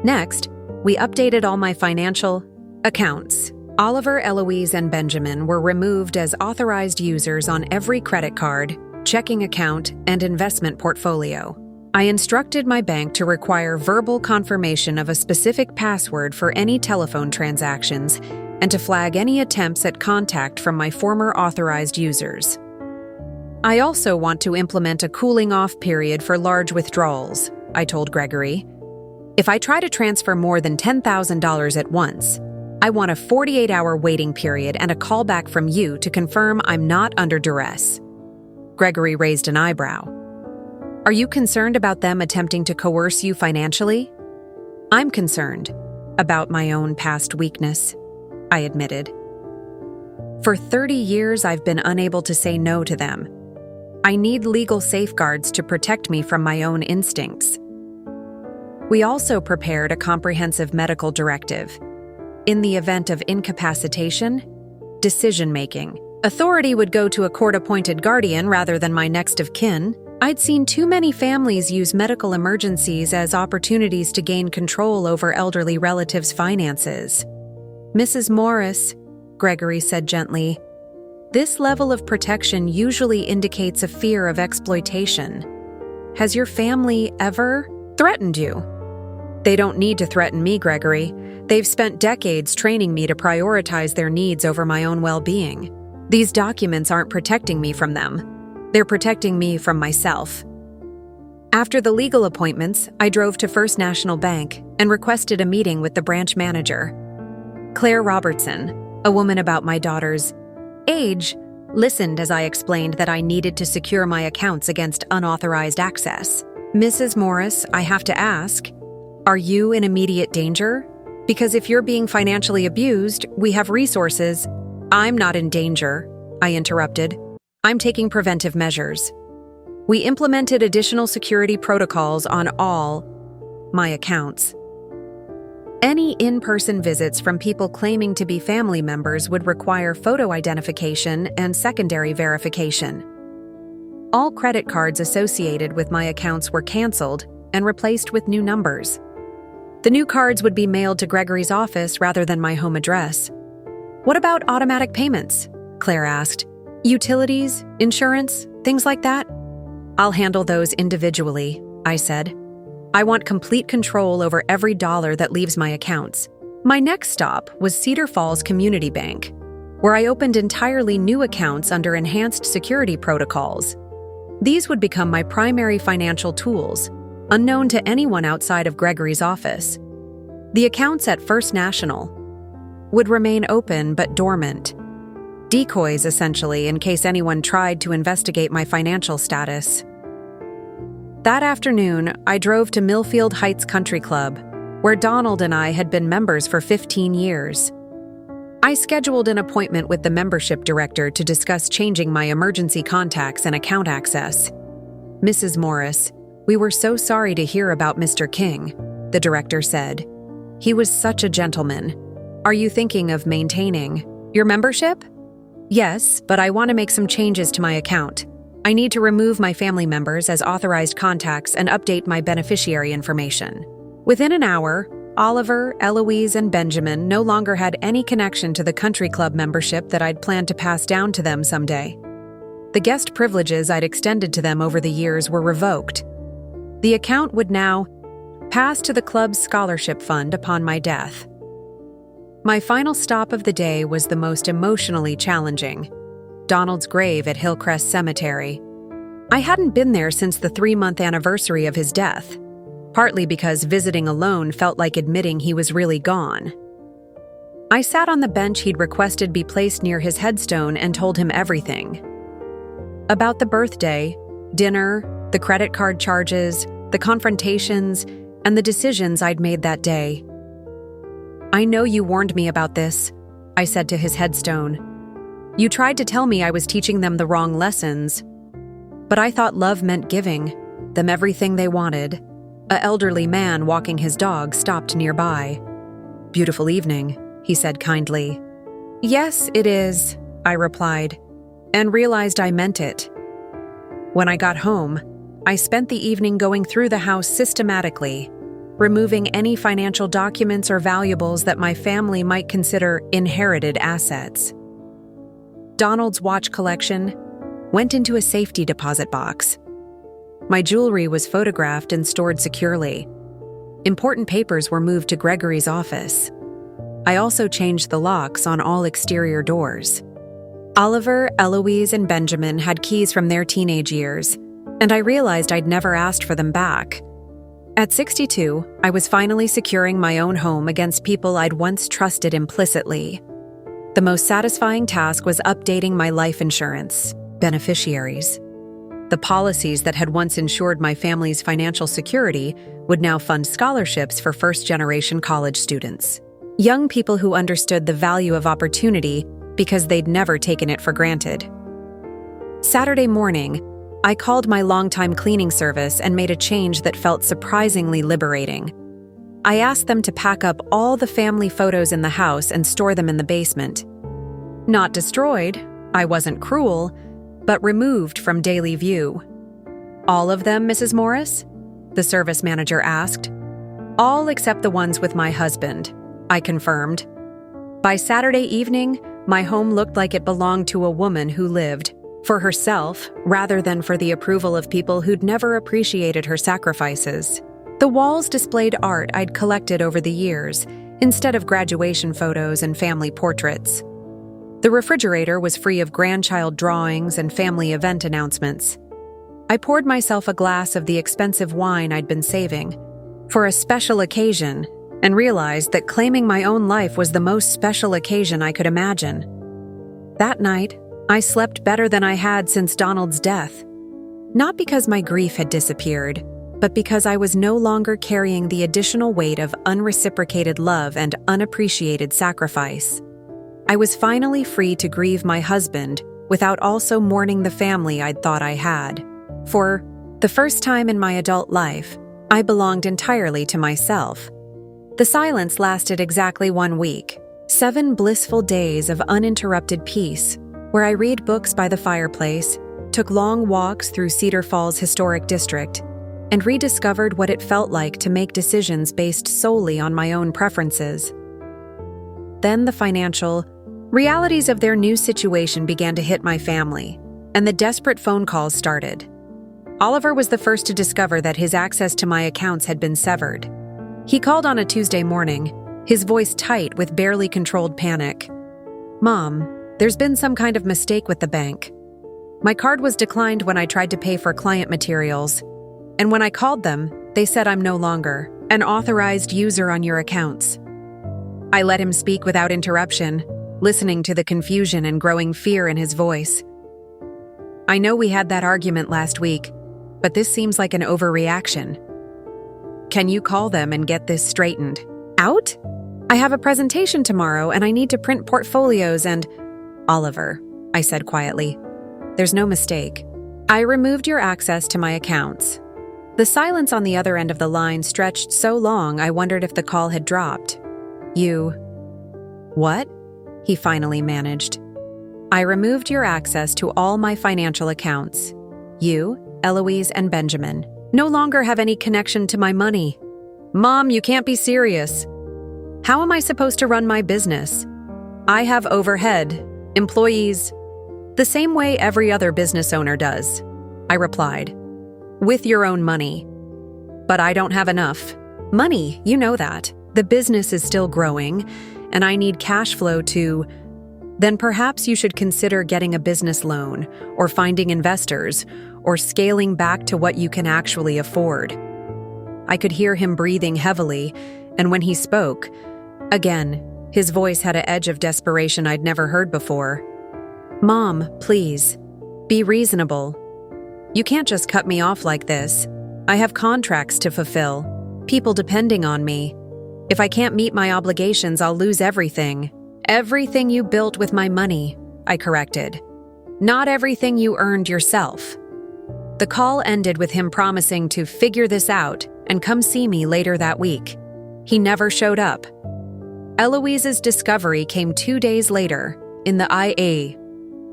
Next, we updated all my financial accounts. Oliver, Eloise, and Benjamin were removed as authorized users on every credit card, checking account, and investment portfolio. I instructed my bank to require verbal confirmation of a specific password for any telephone transactions and to flag any attempts at contact from my former authorized users. I also want to implement a cooling-off period for large withdrawals, I told Gregory. If I try to transfer more than $10,000 at once, I want a 48-hour waiting period and a callback from you to confirm I'm not under duress. Gregory raised an eyebrow. Are you concerned about them attempting to coerce you financially? I'm concerned about my own past weakness, I admitted. For 30 years, I've been unable to say no to them. I need legal safeguards to protect me from my own instincts. We also prepared a comprehensive medical directive. In the event of incapacitation, decision-making, authority would go to a court-appointed guardian rather than my next of kin. I'd seen too many families use medical emergencies as opportunities to gain control over elderly relatives' finances. Mrs. Morris, Gregory said gently, this level of protection usually indicates a fear of exploitation. Has your family ever threatened you? They don't need to threaten me, Gregory. They've spent decades training me to prioritize their needs over my own well-being. These documents aren't protecting me from them. They're protecting me from myself. After the legal appointments, I drove to First National Bank and requested a meeting with the branch manager. Claire Robertson, a woman about my daughter's age, listened as I explained that I needed to secure my accounts against unauthorized access. Mrs. Morris, I have to ask, are you in immediate danger? Because if you're being financially abused, we have resources. I'm not in danger, I interrupted. I'm taking preventive measures. We implemented additional security protocols on all my accounts. Any in-person visits from people claiming to be family members would require photo identification and secondary verification. All credit cards associated with my accounts were canceled and replaced with new numbers. The new cards would be mailed to Gregory's office rather than my home address. What about automatic payments? Claire asked. Utilities, insurance, things like that? I'll handle those individually, I said. I want complete control over every dollar that leaves my accounts. My next stop was Cedar Falls Community Bank, where I opened entirely new accounts under enhanced security protocols. These would become my primary financial tools, unknown to anyone outside of Gregory's office. The accounts at First National would remain open but dormant. Decoys, essentially, in case anyone tried to investigate my financial status. That afternoon, I drove to Millfield Heights Country Club, where Donald and I had been members for 15 years. I scheduled an appointment with the membership director to discuss changing my emergency contacts and account access. Mrs. Morris, we were so sorry to hear about Mr. King, the director said. He was such a gentleman. Are you thinking of maintaining your membership? Yes, but I want to make some changes to my account. I need to remove my family members as authorized contacts and update my beneficiary information. Within an hour, Oliver, Eloise, and Benjamin no longer had any connection to the country club membership that I'd planned to pass down to them someday. The guest privileges I'd extended to them over the years were revoked. The account would now pass to the club's scholarship fund upon my death. My final stop of the day was the most emotionally challenging. Donald's grave at Hillcrest Cemetery. I hadn't been there since the 3-month anniversary of his death, partly because visiting alone felt like admitting he was really gone. I sat on the bench he'd requested be placed near his headstone and told him everything. About the birthday, dinner, the credit card charges, the confrontations, and the decisions I'd made that day. I know you warned me about this, I said to his headstone. You tried to tell me I was teaching them the wrong lessons, but I thought love meant giving them everything they wanted. An elderly man walking his dog stopped nearby. Beautiful evening, he said kindly. Yes, it is, I replied, and realized I meant it. When I got home, I spent the evening going through the house systematically, removing any financial documents or valuables that my family might consider inherited assets. Donald's watch collection went into a safety deposit box. My jewelry was photographed and stored securely. Important papers were moved to Gregory's office. I also changed the locks on all exterior doors. Oliver, Eloise, and Benjamin had keys from their teenage years, and I realized I'd never asked for them back. At 62, I was finally securing my own home against people I'd once trusted implicitly. The most satisfying task was updating my life insurance beneficiaries. The policies that had once ensured my family's financial security would now fund scholarships for first-generation college students. Young people who understood the value of opportunity because they'd never taken it for granted. Saturday morning, I called my longtime cleaning service and made a change that felt surprisingly liberating. I asked them to pack up all the family photos in the house and store them in the basement. Not destroyed, I wasn't cruel, but removed from daily view. All of them, Mrs. Morris? The service manager asked. All except the ones with my husband, I confirmed. By Saturday evening, my home looked like it belonged to a woman who lived for herself rather than for the approval of people who'd never appreciated her sacrifices. The walls displayed art I'd collected over the years, instead of graduation photos and family portraits. The refrigerator was free of grandchild drawings and family event announcements. I poured myself a glass of the expensive wine I'd been saving for a special occasion and realized that claiming my own life was the most special occasion I could imagine. That night, I slept better than I had since Donald's death. Not because my grief had disappeared, but because I was no longer carrying the additional weight of unreciprocated love and unappreciated sacrifice. I was finally free to grieve my husband without also mourning the family I'd thought I had. For the first time in my adult life, I belonged entirely to myself. The silence lasted exactly 1 week, 7 blissful days of uninterrupted peace, where I read books by the fireplace, took long walks through Cedar Falls Historic District, and rediscovered what it felt like to make decisions based solely on my own preferences. Then the financial realities of their new situation began to hit my family, and the desperate phone calls started. Oliver was the first to discover that his access to my accounts had been severed. He called on a Tuesday morning, his voice tight with barely controlled panic. "Mom, there's been some kind of mistake with the bank. My card was declined when I tried to pay for client materials, and when I called them, they said I'm no longer an authorized user on your accounts." I let him speak without interruption, listening to the confusion and growing fear in his voice. "I know we had that argument last week, but this seems like an overreaction. Can you call them and get this straightened out? I have a presentation tomorrow and I need to print portfolios and—" "Oliver," I said quietly, "there's no mistake. I removed your access to my accounts." The silence on the other end of the line stretched so long I wondered if the call had dropped. "You—" "What?" he finally managed. "I removed your access to all my financial accounts. You, Eloise, and Benjamin no longer have any connection to my money." "Mom, you can't be serious. How am I supposed to run my business? I have overhead, employees, the same way every other business owner does," I replied. "With your own money. But I don't have enough money, you know that. The business is still growing, and I need cash flow to—" "Then perhaps you should consider getting a business loan, or finding investors, or scaling back to what you can actually afford." I could hear him breathing heavily, and when he spoke, again, his voice had an edge of desperation I'd never heard before. "Mom, please, be reasonable. You can't just cut me off like this. I have contracts to fulfill, people depending on me. If I can't meet my obligations, I'll lose everything." "Everything you built with my money," I corrected. "Not everything you earned yourself." The call ended with him promising to figure this out and come see me later that week. He never showed up. Eloise's discovery came 2 days later in the IA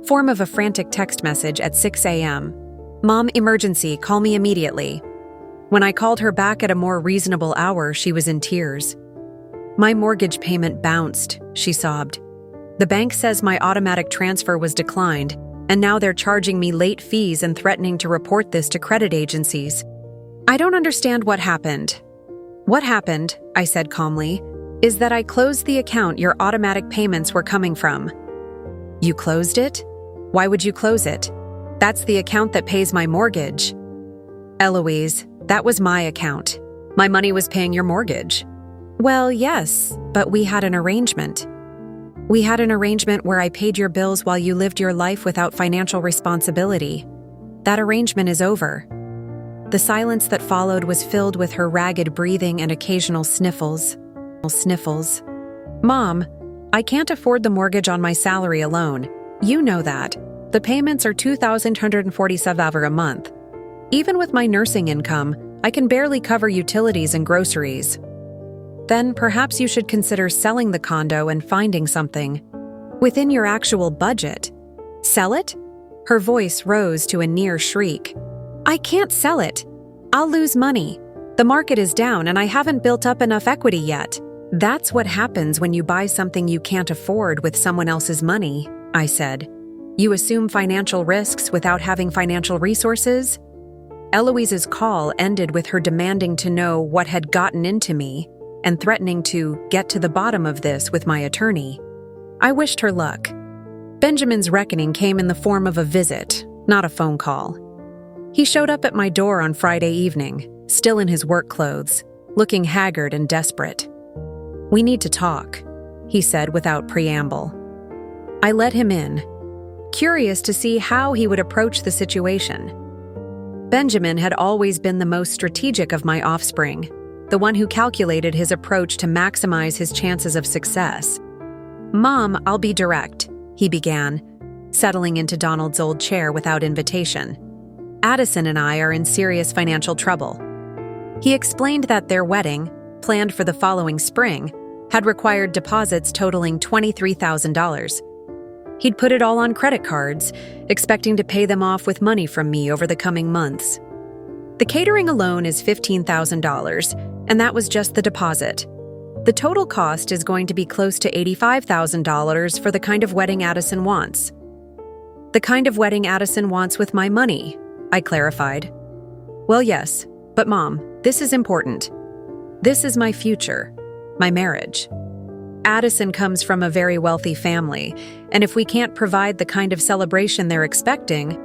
form of a frantic text message at 6 a.m. "Mom, emergency, call me immediately." When I called her back at a more reasonable hour, she was in tears. "My mortgage payment bounced," she sobbed. "The bank says my automatic transfer was declined, and now they're charging me late fees and threatening to report this to credit agencies. I don't understand what happened." "What happened," I said calmly, "is that I closed the account your automatic payments were coming from." "You closed it? Why would you close it? That's the account that pays my mortgage." "Eloise, that was my account. My money was paying your mortgage." "Well, yes, but we had an arrangement. We had an arrangement where I paid your bills while you lived your life without financial responsibility." That arrangement is over." The silence that followed was filled with her ragged breathing and occasional sniffles. "Mom, I can't afford the mortgage on my salary alone. You know that. The payments are $2,147 a month. Even with my nursing income, I can barely cover utilities and groceries." "Then perhaps you should consider selling the condo and finding something within your actual budget." "Sell it?" Her voice rose to a near shriek. "I can't sell it. I'll lose money. The market is down and I haven't built up enough equity yet." "That's what happens when you buy something you can't afford with someone else's money," I said. "You assume financial risks without having financial resources." Eloise's call ended with her demanding to know what had gotten into me and threatening to get to the bottom of this with my attorney. I wished her luck. Benjamin's reckoning came in the form of a visit, not a phone call. He showed up at my door on Friday evening, still in his work clothes, looking haggard and desperate. "We need to talk," he said without preamble. I let him in, curious to see how he would approach the situation. Benjamin had always been the most strategic of my offspring, the one who calculated his approach to maximize his chances of success. "Mom, I'll be direct," he began, settling into Donald's old chair without invitation. "Addison and I are in serious financial trouble." He explained that their wedding, planned for the following spring, had required deposits totaling $23,000. He'd put it all on credit cards, expecting to pay them off with money from me over the coming months. The catering alone is $15,000, and that was just the deposit. The total cost is going to be close to $85,000 for the kind of wedding Addison wants. "The kind of wedding Addison wants with my money," I clarified. "Well, yes, but Mom, this is important. This is my future, my marriage. Addison comes from a very wealthy family, and if we can't provide the kind of celebration they're expecting,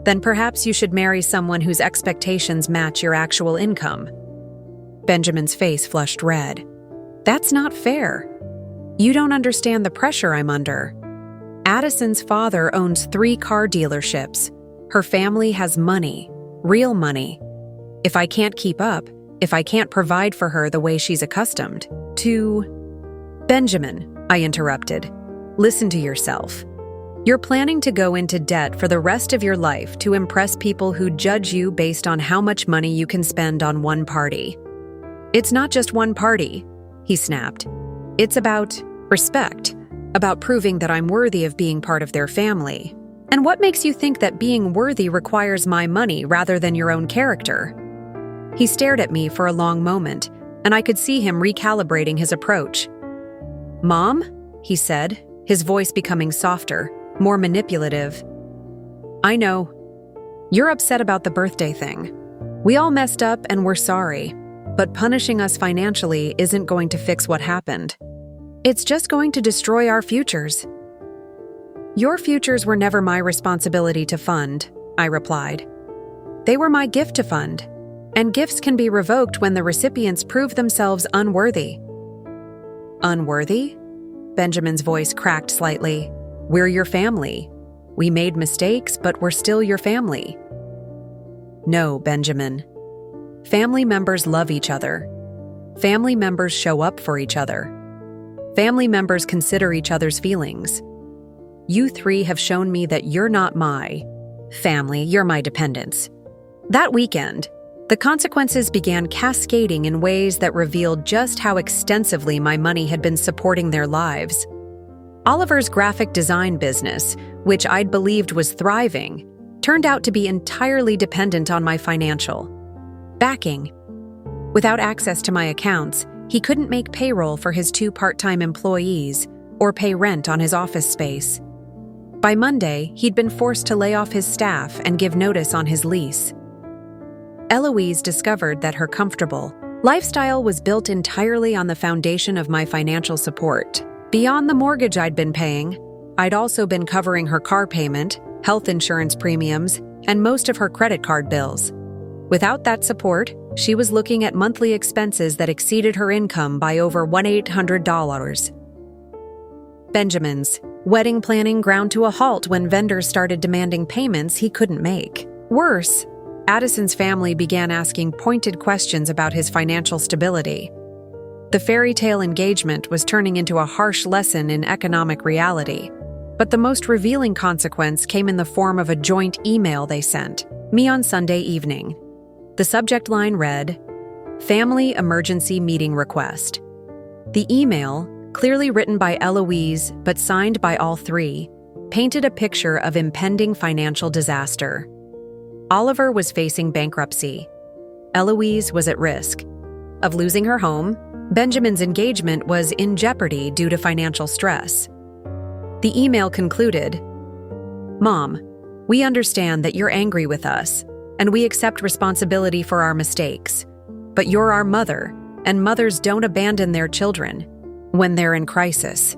then perhaps you should marry someone whose expectations match your actual income." Benjamin's face flushed red. "That's not fair. You don't understand the pressure I'm under. Addison's father owns 3 car dealerships. Her family has money, real money. If I can't keep up, if I can't provide for her the way she's accustomed to—" "Benjamin," I interrupted, "listen to yourself. You're planning to go into debt for the rest of your life to impress people who judge you based on how much money you can spend on one party. It's not just one party," he snapped. "It's about respect, about proving that I'm worthy of being part of their family. And what makes you think that being worthy requires my money rather than your own character?" He stared at me for a long moment, and I could see him recalibrating his approach. "Mom," he said, his voice becoming softer, more manipulative. "I know. You're upset about the birthday thing. We all messed up and we're sorry, but punishing us financially isn't going to fix what happened. It's just going to destroy our futures." "Your futures were never my responsibility to fund," I replied. "They were my gift to fund, and gifts can be revoked when the recipients prove themselves unworthy." "Unworthy?" Benjamin's voice cracked slightly. "We're your family. We made mistakes, but we're still your family." "No, Benjamin. Family members love each other. Family members show up for each other. Family members consider each other's feelings. You 3 have shown me that you're not my family, you're my dependents." That weekend, the consequences began cascading in ways that revealed just how extensively my money had been supporting their lives. Oliver's graphic design business, which I'd believed was thriving, turned out to be entirely dependent on my financial backing. Without access to my accounts, he couldn't make payroll for his 2 part-time employees or pay rent on his office space. By Monday, he'd been forced to lay off his staff and give notice on his lease. Eloise discovered that her comfortable lifestyle was built entirely on the foundation of my financial support. Beyond the mortgage I'd been paying, I'd also been covering her car payment, health insurance premiums, and most of her credit card bills. Without that support, she was looking at monthly expenses that exceeded her income by over $1,800. Benjamin's Wedding planning ground to a halt when vendors started demanding payments he couldn't make. Worse, Addison's family began asking pointed questions about his financial stability. The fairy tale engagement was turning into a harsh lesson in economic reality. But the most revealing consequence came in the form of a joint email they sent me on Sunday evening. The subject line read, "Family Emergency Meeting Request." The email, clearly written by Eloise but signed by all three, painted a picture of impending financial disaster. Oliver was facing bankruptcy. Eloise was at risk of losing her home. Benjamin's engagement was in jeopardy due to financial stress. The email concluded, "Mom, we understand that you're angry with us, and we accept responsibility for our mistakes. But you're our mother, and mothers don't abandon their children when they're in crisis.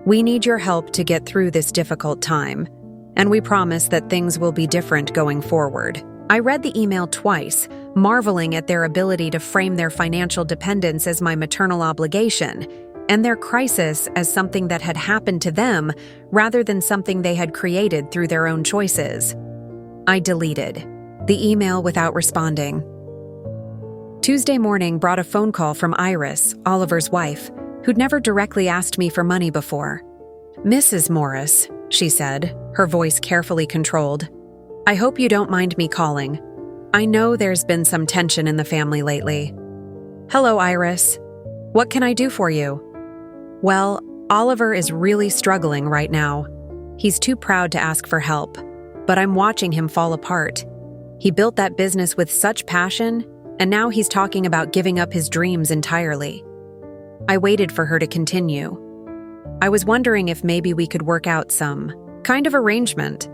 We need your help to get through this difficult time, and we promise that things will be different going forward." I read the email twice, marveling at their ability to frame their financial dependence as my maternal obligation, and their crisis as something that had happened to them rather than something they had created through their own choices. I deleted the email without responding. Tuesday morning brought a phone call from Iris, Oliver's wife, who'd never directly asked me for money before. "Mrs. Morris," she said, her voice carefully controlled, "I hope you don't mind me calling. I know there's been some tension in the family lately." "Hello, Iris. What can I do for you?" "Well, Oliver is really struggling right now. He's too proud to ask for help, but I'm watching him fall apart. He built that business with such passion, and now he's talking about giving up his dreams entirely." I waited for her to continue. "I was wondering if maybe we could work out some kind of arrangement.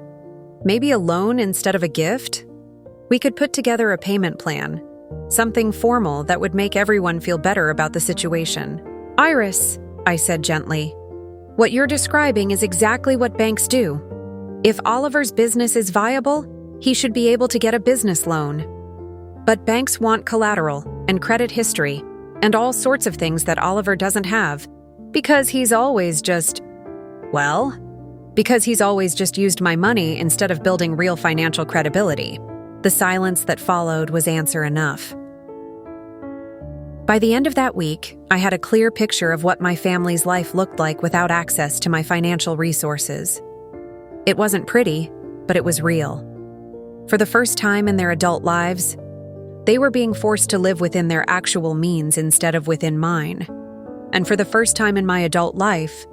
Maybe a loan instead of a gift? We could put together a payment plan, something formal that would make everyone feel better about the situation." "Iris," I said gently, "what you're describing is exactly what banks do. If Oliver's business is viable, he should be able to get a business loan. But banks want collateral and credit history and all sorts of things that Oliver doesn't have because he's always just used my money instead of building real financial credibility." The silence that followed was answer enough. By the end of that week, I had a clear picture of what my family's life looked like without access to my financial resources. It wasn't pretty, but it was real. For the first time in their adult lives, they were being forced to live within their actual means instead of within mine. And for the first time in my adult life,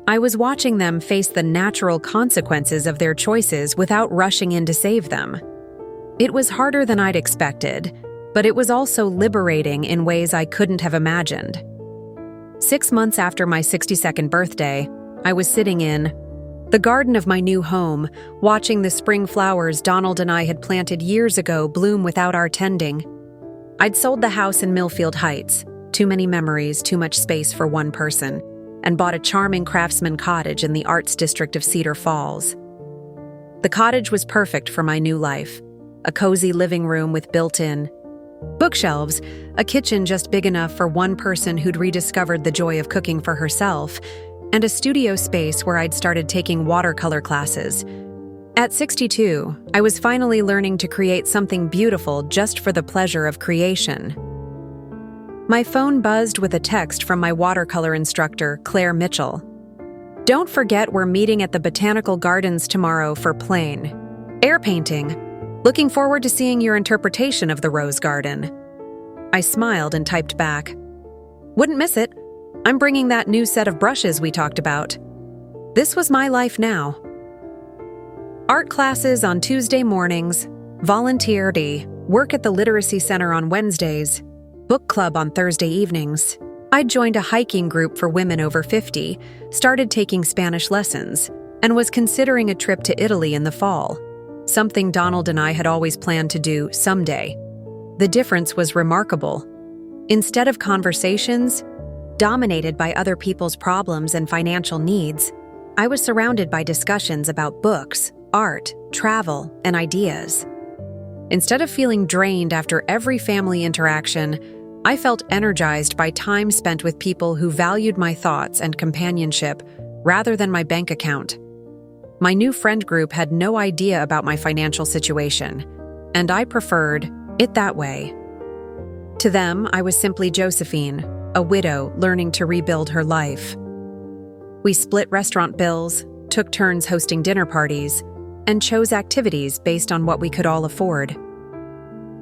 I was watching them face the natural consequences of their choices without rushing in to save them. It was harder than I'd expected, but it was also liberating in ways I couldn't have imagined. 6 months after my 62nd birthday, I was sitting in the garden of my new home, watching the spring flowers Donald and I had planted years ago bloom without our tending. I'd sold the house in Millfield Heights, too many memories, too much space for one person, and bought a charming craftsman cottage in the arts district of Cedar Falls. The cottage was perfect for my new life. A cozy living room with built-in bookshelves, a kitchen just big enough for one person who'd rediscovered the joy of cooking for herself, and a studio space where I'd started taking watercolor classes. At 62, I was finally learning to create something beautiful just for the pleasure of creation. My phone buzzed with a text from my watercolor instructor, Claire Mitchell. "Don't forget we're meeting at the Botanical Gardens tomorrow for plain air painting. Looking forward to seeing your interpretation of the rose garden." I smiled and typed back, "Wouldn't miss it. I'm bringing that new set of brushes we talked about." This was my life now. Art classes on Tuesday mornings, volunteer-y, work at the Literacy Center on Wednesdays, book club on Thursday evenings. I'd joined a hiking group for women over 50, started taking Spanish lessons, and was considering a trip to Italy in the fall. Something Donald and I had always planned to do someday. The difference was remarkable. Instead of conversations dominated by other people's problems and financial needs, I was surrounded by discussions about books, art, travel, and ideas. Instead of feeling drained after every family interaction, I felt energized by time spent with people who valued my thoughts and companionship rather than my bank account. My new friend group had no idea about my financial situation, and I preferred it that way. To them, I was simply Josephine, a widow learning to rebuild her life. We split restaurant bills, took turns hosting dinner parties, and chose activities based on what we could all afford.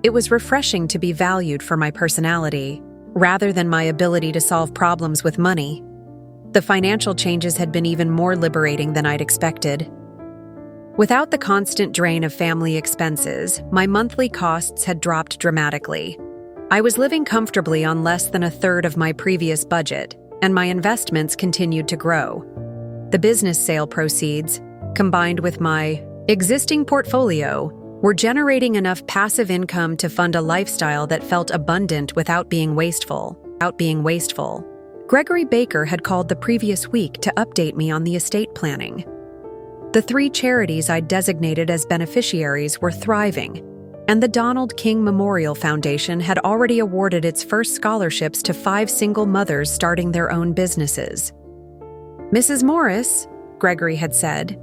It was refreshing to be valued for my personality, rather than my ability to solve problems with money. The financial changes had been even more liberating than I'd expected. Without the constant drain of family expenses, my monthly costs had dropped dramatically. I was living comfortably on less than a third of my previous budget, and my investments continued to grow. The business sale proceeds, combined with my existing portfolio, were generating enough passive income to fund a lifestyle that felt abundant without being wasteful. Gregory Baker had called the previous week to update me on the estate planning. The 3 charities I'd designated as beneficiaries were thriving, and the Donald King Memorial Foundation had already awarded its first scholarships to 5 single mothers starting their own businesses. "Mrs. Morris," Gregory had said,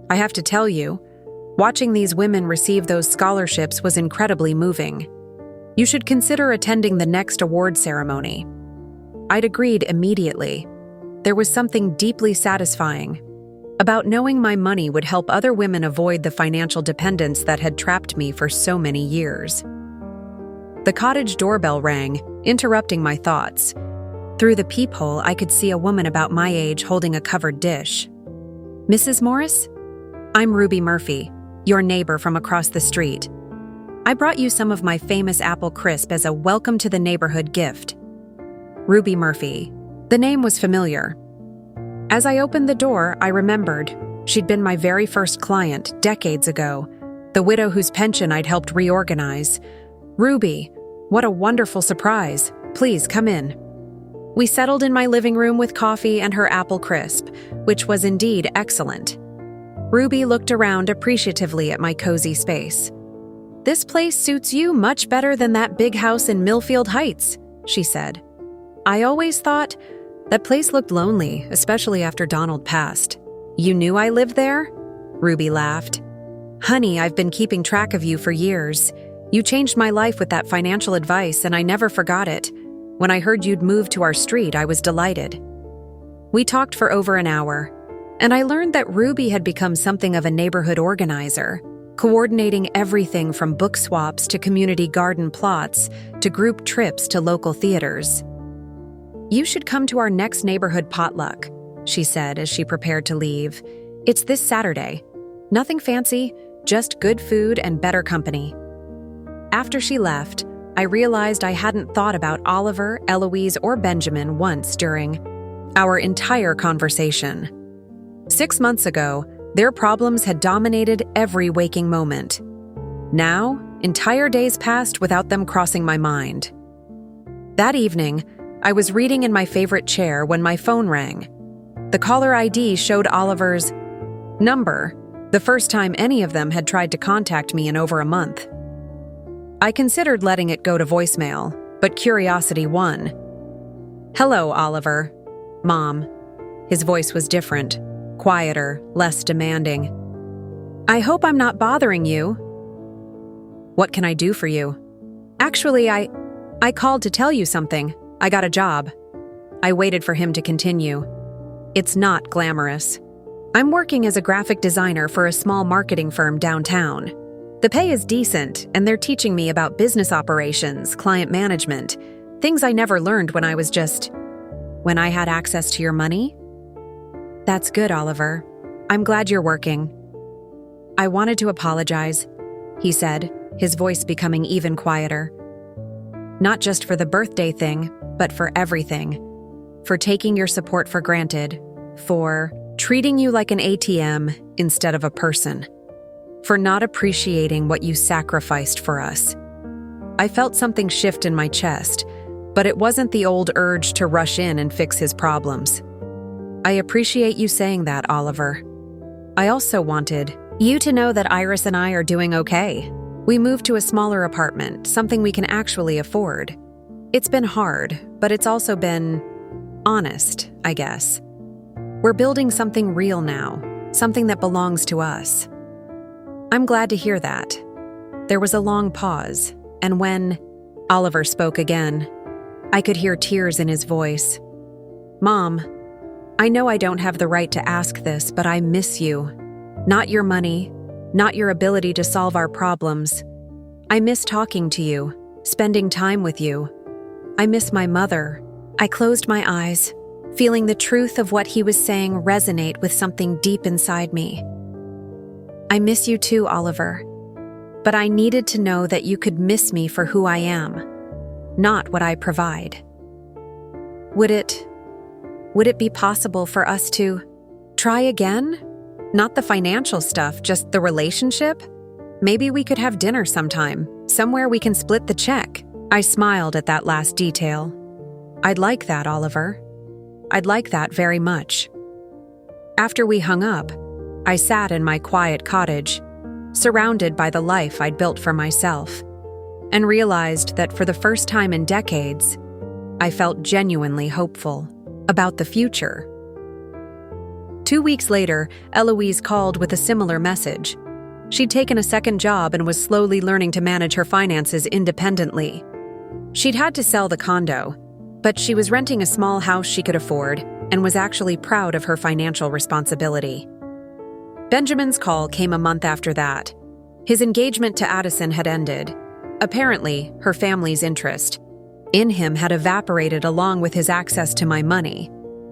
"I have to tell you, watching these women receive those scholarships was incredibly moving. You should consider attending the next award ceremony." I'd agreed immediately. There was something deeply satisfying about knowing my money would help other women avoid the financial dependence that had trapped me for so many years. The cottage doorbell rang, interrupting my thoughts. Through the peephole, I could see a woman about my age holding a covered dish. "Mrs. Morris? I'm Ruby Murphy, your neighbor from across the street. I brought you some of my famous apple crisp as a welcome to the neighborhood gift." Ruby Murphy. The name was familiar. As I opened the door, I remembered she'd been my very first client decades ago, the widow whose pension I'd helped reorganize. "Ruby, what a wonderful surprise. Please come in." We settled in my living room with coffee and her apple crisp, which was indeed excellent. Ruby looked around appreciatively at my cozy space. "This place suits you much better than that big house in Millfield Heights," she said. "I always thought that place looked lonely, especially after Donald passed." "You knew I lived there?" Ruby laughed. "Honey, I've been keeping track of you for years. You changed my life with that financial advice, and I never forgot it. When I heard you'd moved to our street, I was delighted." We talked for over an hour, and I learned that Ruby had become something of a neighborhood organizer, coordinating everything from book swaps to community garden plots to group trips to local theaters. "You should come to our next neighborhood potluck," she said as she prepared to leave. "It's this Saturday. Nothing fancy, just good food and better company." After she left, I realized I hadn't thought about Oliver, Eloise, or Benjamin once during our entire conversation. 6 months ago, their problems had dominated every waking moment. Now, entire days passed without them crossing my mind. That evening, I was reading in my favorite chair when my phone rang. The caller ID showed Oliver's number, the first time any of them had tried to contact me in over a month. I considered letting it go to voicemail, but curiosity won. "Hello, Oliver." "Mom." His voice was different, quieter, less demanding. "I hope I'm not bothering you." "What can I do for you?" "Actually, I called to tell you something. I got a job." I waited for him to continue. "It's not glamorous. I'm working as a graphic designer for a small marketing firm downtown. The pay is decent, and they're teaching me about business operations, client management, things I never learned when I had access to your money." "That's good, Oliver. I'm glad you're working." "I wanted to apologize," he said, his voice becoming even quieter. "Not just for the birthday thing, but for everything. For taking your support for granted. For treating you like an ATM instead of a person. For not appreciating what you sacrificed for us." I felt something shift in my chest, but it wasn't the old urge to rush in and fix his problems. "I appreciate you saying that, Oliver. I also wanted you to know that Iris and I are doing okay. We moved to a smaller apartment, something we can actually afford. It's been hard, but it's also been honest, I guess." We're building something real now, something that belongs to us." "I'm glad to hear that." There was a long pause, and when Oliver spoke again, I could hear tears in his voice. "Mom, I know I don't have the right to ask this, but I miss you. Not your money, not your ability to solve our problems. I miss talking to you, spending time with you. I miss my mother." I closed my eyes, feeling the truth of what he was saying resonate with something deep inside me. "I miss you too, Oliver. But I needed to know that you could miss me for who I am, not what I provide. Would it be possible for us to try again? Not the financial stuff, just the relationship? Maybe we could have dinner sometime, somewhere we can split the check." I smiled at that last detail. "I'd like that, Oliver. I'd like that very much." After we hung up, I sat in my quiet cottage, surrounded by the life I'd built for myself, and realized that for the first time in decades, I felt genuinely hopeful about the future. 2 weeks later, Eloise called with a similar message. She'd taken a second job and was slowly learning to manage her finances independently. She'd had to sell the condo, but she was renting a small house she could afford and was actually proud of her financial responsibility. Benjamin's call came a month after that. His engagement to Addison had ended. Apparently, her family's interest in him had evaporated along with his access to my money,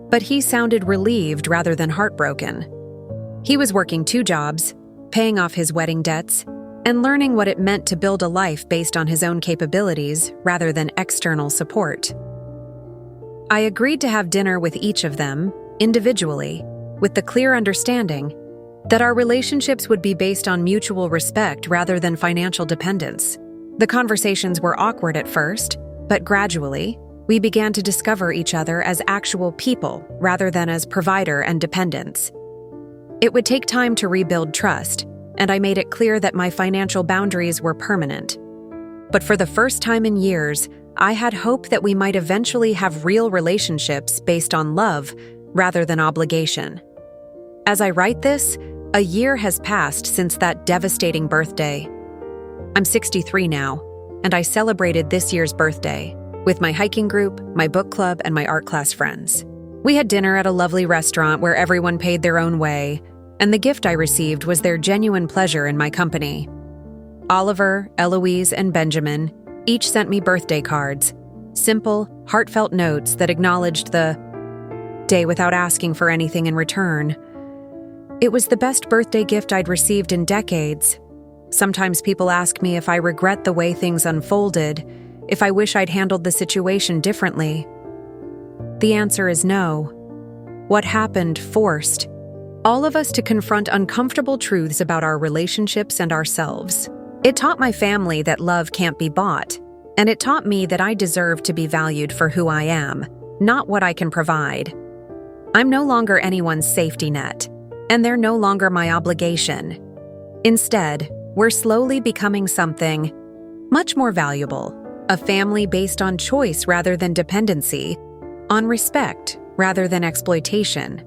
but he sounded relieved rather than heartbroken. He was working 2 jobs, paying off his wedding debts, and learning what it meant to build a life based on his own capabilities rather than external support. I agreed to have dinner with each of them, individually, with the clear understanding that our relationships would be based on mutual respect rather than financial dependence. The conversations were awkward at first, but gradually, we began to discover each other as actual people rather than as provider and dependents. It would take time to rebuild trust, and I made it clear that my financial boundaries were permanent. But for the first time in years, I had hope that we might eventually have real relationships based on love rather than obligation. As I write this, a year has passed since that devastating birthday. I'm 63 now, and I celebrated this year's birthday with my hiking group, my book club, and my art class friends. We had dinner at a lovely restaurant where everyone paid their own way, and the gift I received was their genuine pleasure in my company. Oliver, Eloise, and Benjamin each sent me birthday cards, simple, heartfelt notes that acknowledged the day without asking for anything in return. It was the best birthday gift I'd received in decades. Sometimes people ask me if I regret the way things unfolded, if I wish I'd handled the situation differently. The answer is no. What happened forced all of us to confront uncomfortable truths about our relationships and ourselves. It taught my family that love can't be bought, and it taught me that I deserve to be valued for who I am, not what I can provide. I'm no longer anyone's safety net, and they're no longer my obligation. Instead, we're slowly becoming something much more valuable, a family based on choice rather than dependency, on respect rather than exploitation.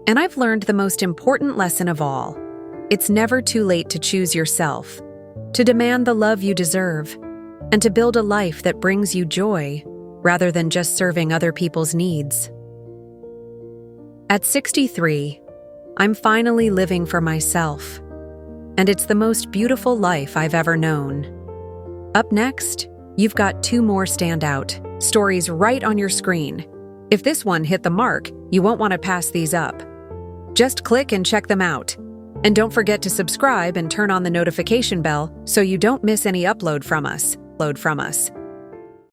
And I've learned the most important lesson of all. It's never too late to choose yourself, to demand the love you deserve, and to build a life that brings you joy rather than just serving other people's needs. At 63, I'm finally living for myself, and it's the most beautiful life I've ever known. Up next, you've got 2 more standout stories right on your screen. If this one hit the mark, you won't want to pass these up. Just click and check them out. And don't forget to subscribe and turn on the notification bell so you don't miss any upload from us.